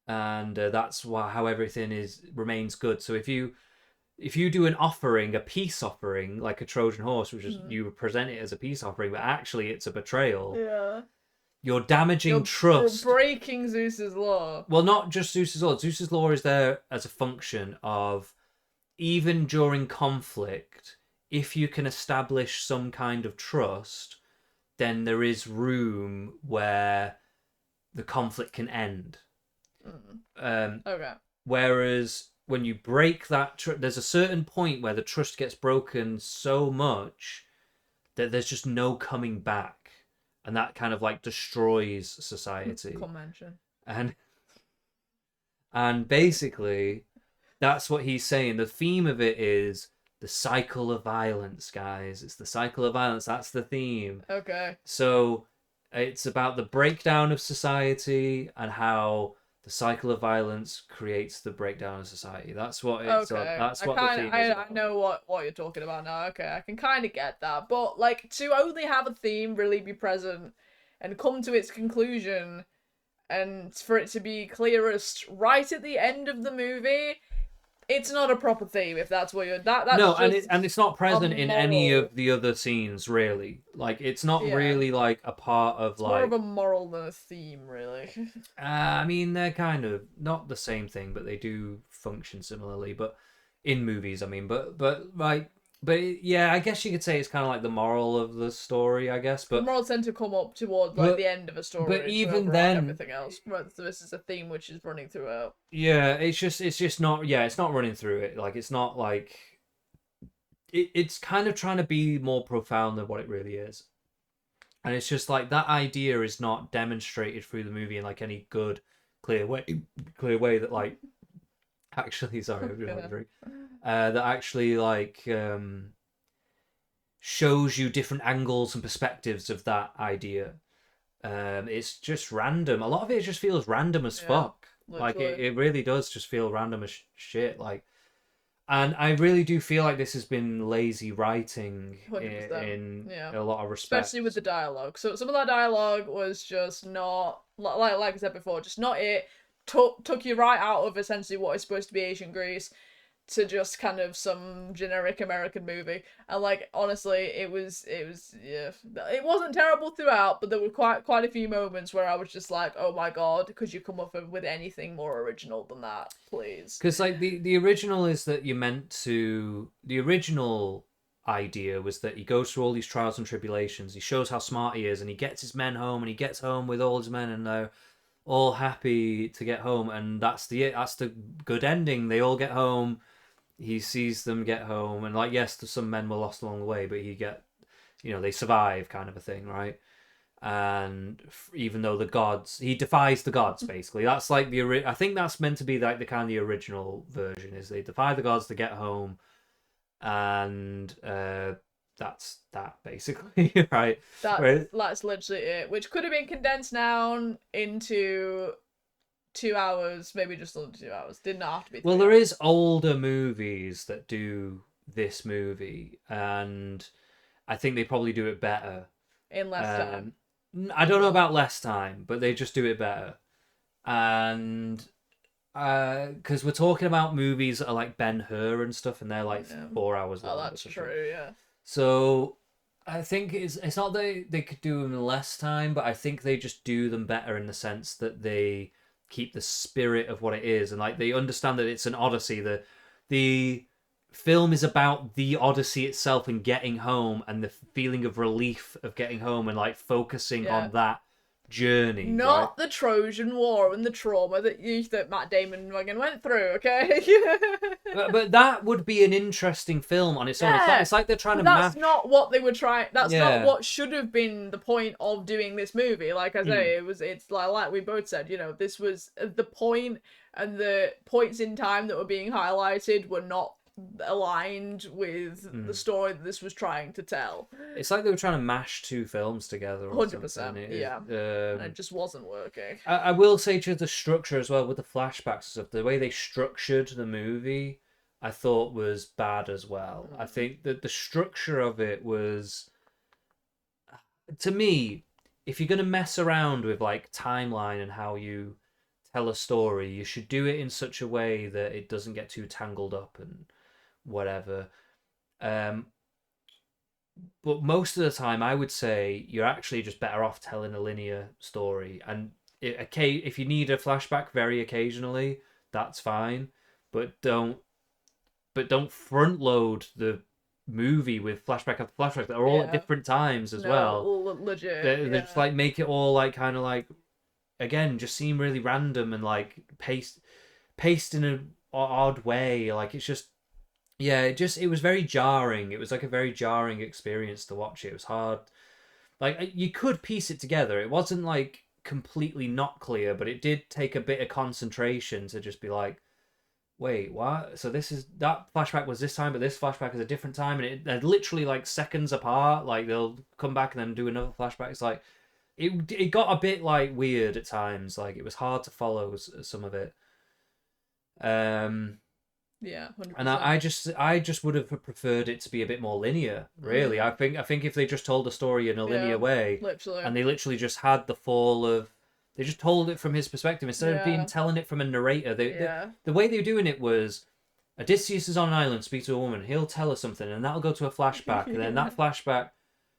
and that's how everything remains good. So if you do an offering, a peace offering, like a Trojan horse, which is you present it as a peace offering, but actually it's a betrayal. Yeah. You're damaging trust. Breaking Zeus's law. Well, not just Zeus's law. Zeus's law is there as a function of, even during conflict, if you can establish some kind of trust, then there is room where the conflict can end. Okay. Whereas when you break that, there's a certain point where the trust gets broken so much that there's just no coming back, and that kind of like destroys society. Convention. And basically, that's what he's saying. The theme of it is the cycle of violence, guys. It's the cycle of violence. That's the theme. Okay. So it's about the breakdown of society and how the cycle of violence creates the breakdown of society. That's what it's. Okay. That's what the theme is about. I know what you're talking about now. Okay, I can kind of get that, but like to only have a theme really be present and come to its conclusion, and for it to be clearest right at the end of the movie, it's not a proper theme. If that's what you're that's No, just and it's not present in any moral. of the other scenes, really. Like, it's not really like a part of It's like. more of a moral than a theme, really. I mean, they're kind of not the same thing, but they do function similarly. But in movies, I mean, yeah, I guess you could say it's kind of like the moral of the story, I guess. The But morals tend to come up towards like the end of a story. but to even override then, everything else. But this is a theme which is running throughout. yeah, it's just not. Yeah, it's not running through it. Like, it's not like it's kind of trying to be more profound than what it really is. And it's just like that idea is not demonstrated through the movie in like any good, clear way that like actually, sorry, I'm doing drink. That actually like shows you different angles and perspectives of that idea. It's just random. A lot of it just feels random as fuck. Literally. Like it really does just feel random as shit. Like, and I really do feel like this has been lazy writing in a lot of respects. Especially with the dialogue. So some of that dialogue was just not, like I said before, just not it. Took you right out of essentially what is supposed to be ancient Greece to just kind of some generic American movie. And like, honestly, it was yeah. It wasn't terrible throughout, but there were quite a few moments where I was just like, oh my god, could you come up with anything more original than that, please? Because like the original is that the original idea was that he goes through all these trials and tribulations, he shows how smart he is, and he gets his men home, and he gets home with all his men, and they're all happy to get home, and that's the good ending. They all get home. He sees them get home, and like, yes, some men were lost along the way, but they survive, kind of a thing, right? And even though he defies the gods, basically. That's like I think that's meant to be like the kind of the original version, is they defy the gods to get home, and that's that basically, right? That's literally it, which could have been condensed down into 2 hours, maybe just under 2 hours. Did not have to be. Well, there is older movies that do this movie, and I think they probably do it better. In less time. I don't know about less time, but they just do it better. And because we're talking about movies that are like Ben-Hur and stuff, and they're like 4 hours long. Oh, that's true, yeah. So I think it's not that they could do them in less time, but I think they just do them better in the sense that they keep the spirit of what it is, and like they understand that it's an Odyssey. The film is about the Odyssey itself and getting home, and the feeling of relief of getting home, and like focusing on that journey, not the Trojan War and the trauma that Matt Damon fucking went through. Okay, but that would be an interesting film on its own. It's like they're trying to. That's not what they were trying. That's not what should have been the point of doing this movie. Like I say, it's like we both said. You know, this was the point, and the points in time that were being highlighted were not aligned with the story that this was trying to tell. It's like they were trying to mash two films together. 100%, yeah. And it just wasn't working. I will say to the structure as well, with the flashbacks and stuff, the way they structured the movie, I thought was bad as well. I think that the structure of it was, to me, if you're going to mess around with like timeline and how you tell a story, you should do it in such a way that it doesn't get too tangled up and whatever. But most of the time, I would say you're actually just better off telling a linear story. And if you need a flashback very occasionally, that's fine. But don't front load the movie with flashback after flashback that are all at different times as well. Legit. They just like make it all like kind of like, again, just seem really random and like paced in an odd way. Like it's just. Yeah, it was very jarring. It was like a very jarring experience to watch it. It was hard. Like, you could piece it together. It wasn't, like, completely not clear, but it did take a bit of concentration to just be like, wait, what? So that flashback was this time, but this flashback is a different time, and they're literally, like, seconds apart. Like, they'll come back and then do another flashback. It's like, it got a bit, like, weird at times. Like, it was hard to follow some of it. Yeah, 100%. And I just would have preferred it to be a bit more linear. Really, I think if they just told the story in a linear way, literally, and they literally just had the fall of, they just told it from his perspective instead of telling it from a narrator. The way they were doing it was, Odysseus is on an island, speaks to a woman. He'll tell her something, and that'll go to a flashback, and then that flashback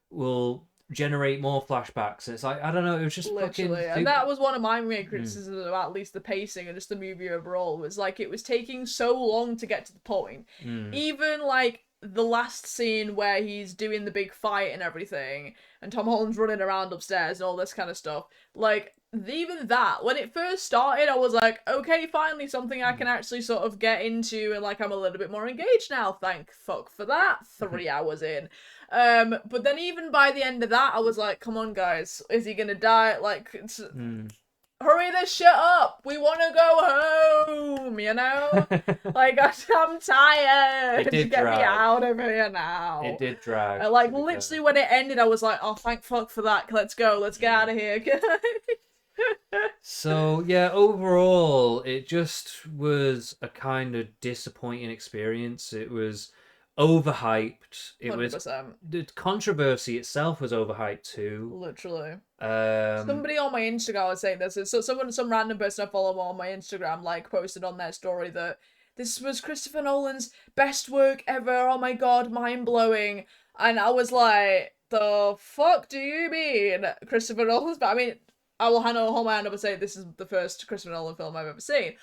will generate more flashbacks. And it's like, I don't know, it was just literally and that was one of my main criticisms about at least the pacing and just the movie overall, was like it was taking so long to get to the point. Even like the last scene where he's doing the big fight and everything, and Tom Holland's running around upstairs and all this kind of stuff, like even that, when it first started, I was like, okay, finally something I can actually sort of get into, and like I'm a little bit more engaged now, thank fuck for that. 3 hours in. But then even by the end of that, I was like, come on guys, is he gonna die? Like, hurry this shit up, we want to go home, you know? Like, I'm tired, it did get drag. Me out of here now. It did drag. Like, literally when it ended, I was like, oh, thank fuck for that, let's go, let's get out of here. So, yeah, overall, it just was a kind of disappointing experience. It was overhyped. It 100%. was, the controversy itself was overhyped too. Literally. Somebody on my Instagram was saying this. So some random person I follow on my Instagram like posted on their story that this was Christopher Nolan's best work ever. Oh my god, mind blowing. And I was like, the fuck do you mean Christopher Nolan's? But I mean, I will hold my hand up and say this is the first Christopher Nolan film I've ever seen.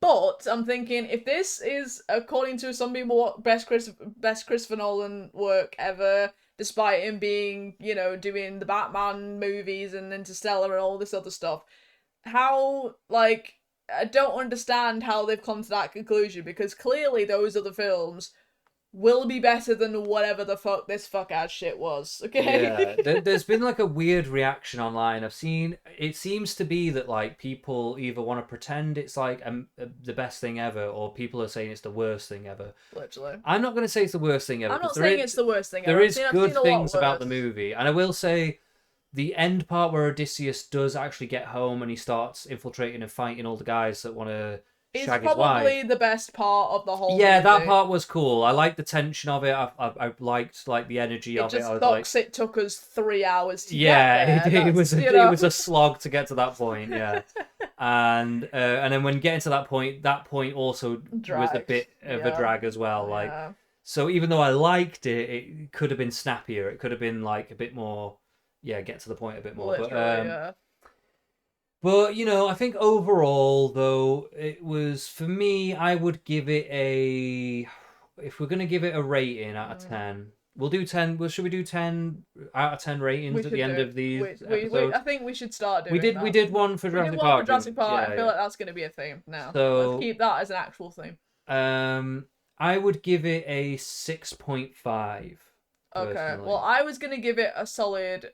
But I'm thinking, if this is, according to some people, best Christopher Nolan work ever, despite him being, you know, doing the Batman movies and Interstellar and all this other stuff, how, like, I don't understand how they've come to that conclusion, because clearly those other films will be better than whatever the fuck this fuck-ass shit was, okay? Yeah, there's been, like, a weird reaction online. I've seen, it seems to be that, like, people either want to pretend it's, like, the best thing ever, or people are saying it's the worst thing ever. Literally. I'm not going to say it's the worst thing ever. I'm not saying it's the worst thing ever. There is good things about the movie, and I will say the end part where Odysseus does actually get home and he starts infiltrating and fighting all the guys that want to shag It's his wife. probably the best part of the whole Yeah, movie. that part was cool. I liked the tension of it. I liked like the energy of it. I was like, it took us 3 hours to yeah, get there. it was you know? it was a slog to get to that point. Yeah, and then when getting to that point also was a bit of a drag as well. Like, so even though I liked it, it could have been snappier. It could have been like a bit more, get to the point a bit more. Literally, But you know, I think overall, though, it was for me. I would give it a. If we're gonna give it a rating out of 10, we'll do 10. Well, should we do 10 out of 10 ratings at the end of these episodes? I think we should start doing. We did one for Jurassic Park. I feel like that's gonna be a theme now. So let's keep that as an actual theme. I would give it a 6.5. Okay. Well, I was gonna give it a solid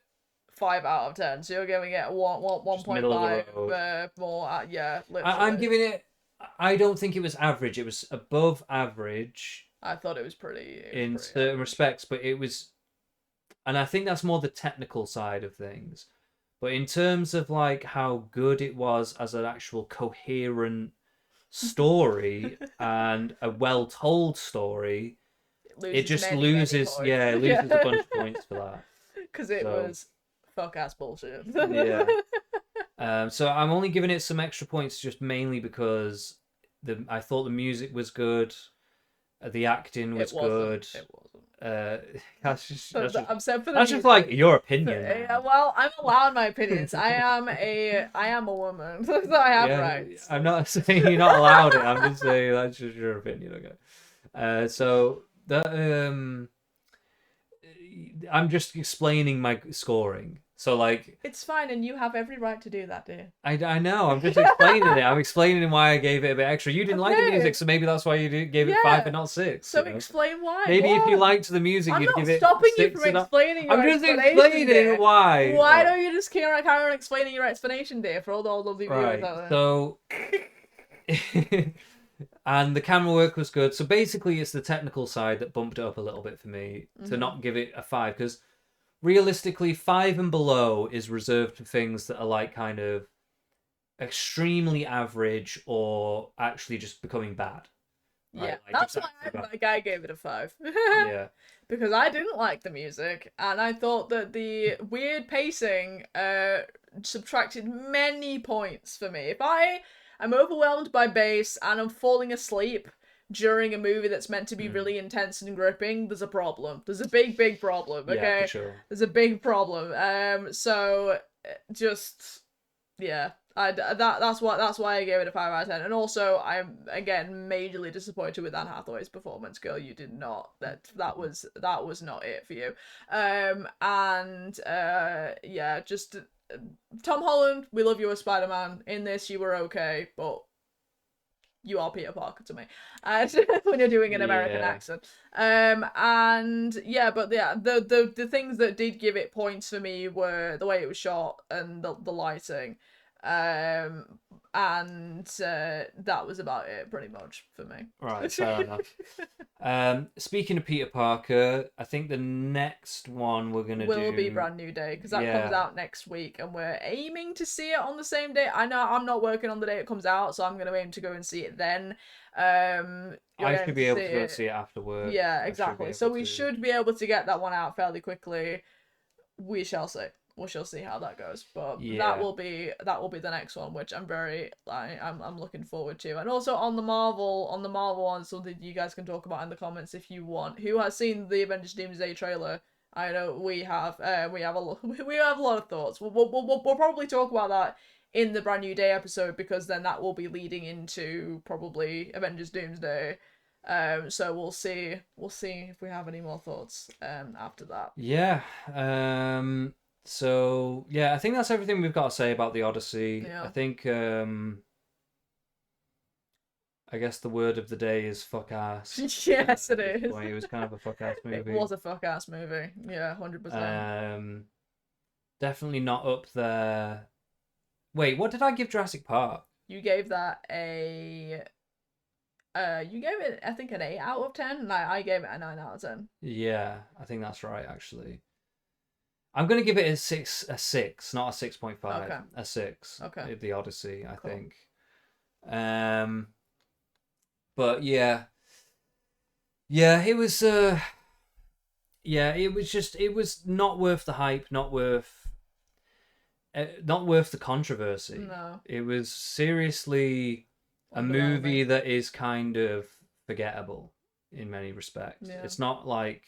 5 out of 10. So you're going to get 1.5 more. Yeah, literally. I'm giving it. I don't think it was average. It was above average. I thought it was pretty. In certain respects, but it was, and I think that's more the technical side of things. But in terms of like how good it was as an actual coherent story and a well-told story, it just loses. Yeah, it loses a bunch of points for that. Because it was fuck ass bullshit. Yeah. So I'm only giving it some extra points just mainly because I thought the music was good, the acting was good. It wasn't. That's just like your opinion. Yeah, well, I'm allowed my opinions. I am a woman, so I have rights. I'm not saying you're not allowed it. I'm just saying that's just your opinion. Okay. So that I'm just explaining my scoring. So like, it's fine, and you have every right to do that, dear. I know. I'm just explaining it. I'm explaining why I gave it a bit extra. You didn't like the music, so maybe that's why you gave it 5 and not 6. So explain why. Maybe if you liked the music, you'd give it 6. I'm not stopping you from explaining. I'm just explaining why. Why don't you just carry on explaining your explanation, dear, for all the lovely viewers out there? So. And the camera work was good. So basically, it's the technical side that bumped it up a little bit for me to not give it a 5, because realistically, 5 and below is reserved for things that are like kind of extremely average or actually just becoming bad. Right? Yeah, like, that's why I gave it a 5. Yeah. Because I didn't like the music, and I thought that the weird pacing subtracted many points for me. If I'm overwhelmed by bass and I'm falling asleep during a movie that's meant to be really intense and gripping, there's a problem. There's a big problem, okay? Yeah, for sure. There's a big problem. So just that's why I gave it a 5 out of 10. And also, I'm again majorly disappointed with Anne Hathaway's performance. Girl, you did not. That was not it for you. Just Tom Holland, we love you as Spider-Man. In this, you were okay, but you are Peter Parker to me. When you're doing an American accent. The things that did give it points for me were the way it was shot and the lighting. That was about it pretty much for me. Right, fair enough. Speaking of Peter Parker, I think the next one we're gonna will be Brand New Day, because that comes out next week, and we're aiming to see it on the same day. I know I'm not working on the day it comes out, so I'm gonna aim to go and see it then. I should be able to go and see it after work. Yeah, exactly. So we should be able to get that one out fairly quickly. We shall see. We shall see how that goes, but that will be the next one, which I'm looking forward to. And also on the Marvel one, something you guys can talk about in the comments if you want. Who has seen the Avengers Doomsday trailer? I know we have. We have a lot of thoughts. We'll probably talk about that in the Brand New Day episode, because then that will be leading into probably Avengers Doomsday. So we'll see if we have any more thoughts after that. Yeah. So, I think that's everything we've got to say about the Odyssey. Yeah. I think, I guess the word of the day is fuck ass. Yes, it is. It was kind of a fuck ass movie. It was a fuck ass movie. Yeah, 100%. Definitely not up there. Wait, what did I give Jurassic Park? You gave that a... you gave it, I think, an 8 out of 10, and I gave it a 9 out of 10. Yeah, I think that's right, actually. I'm going to give it a 6, not a 6.5. Okay. A 6. Okay. The Odyssey, I think. But yeah, it was. It was not worth the hype, not worth the controversy. No. It was seriously a movie that is kind of forgettable in many respects. Yeah. It's not like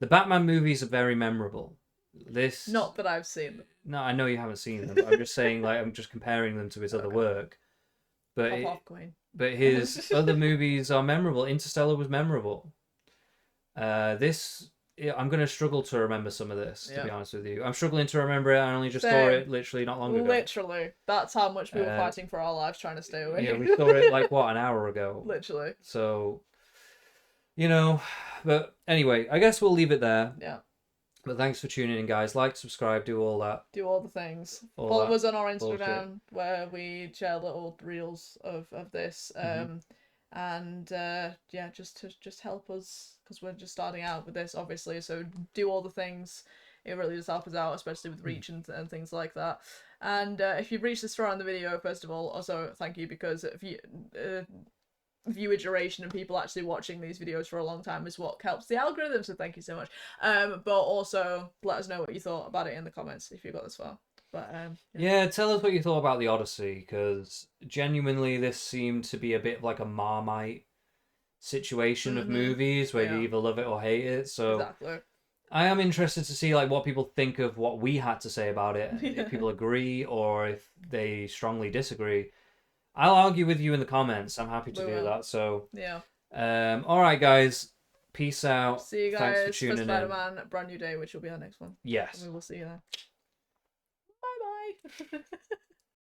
the Batman movies are very memorable. This, not that I've seen them. No, I know you haven't seen them. But I'm just saying, like, I'm just comparing them to his other work. But his other movies are memorable. Interstellar was memorable. I'm going to struggle to remember some of this, to be honest with you. I'm struggling to remember it. I only just saw it literally not long ago. Literally. That's how much we were fighting for our lives trying to stay away. Yeah, we saw it like, what, an hour ago? Literally. So, but anyway, I guess we'll leave it there. Yeah. But thanks for tuning in, guys. Like, subscribe, do all that. Do all the things. Follow us on our Instagram where we share little reels of this. And just help us because we're just starting out with this, obviously. So do all the things. It really does help us out, especially with reach and things like that. And if you've reached this far on the video, first of all, also thank you, because viewer duration and people actually watching these videos for a long time is what helps the algorithm. So thank you so much. But also let us know what you thought about it in the comments if you got this far. But yeah, tell us what you thought about the Odyssey, because genuinely this seemed to be a bit like a Marmite situation of movies where you either love it or hate it. So exactly. I am interested to see like what people think of what we had to say about it. If people agree or if they strongly disagree. I'll argue with you in the comments. I'm happy to do that. So yeah. All right, guys. Peace out. See you guys. Thanks for tuning in. Spider-Man, Brand New Day, which will be our next one. Yes. And we will see you there. Bye bye.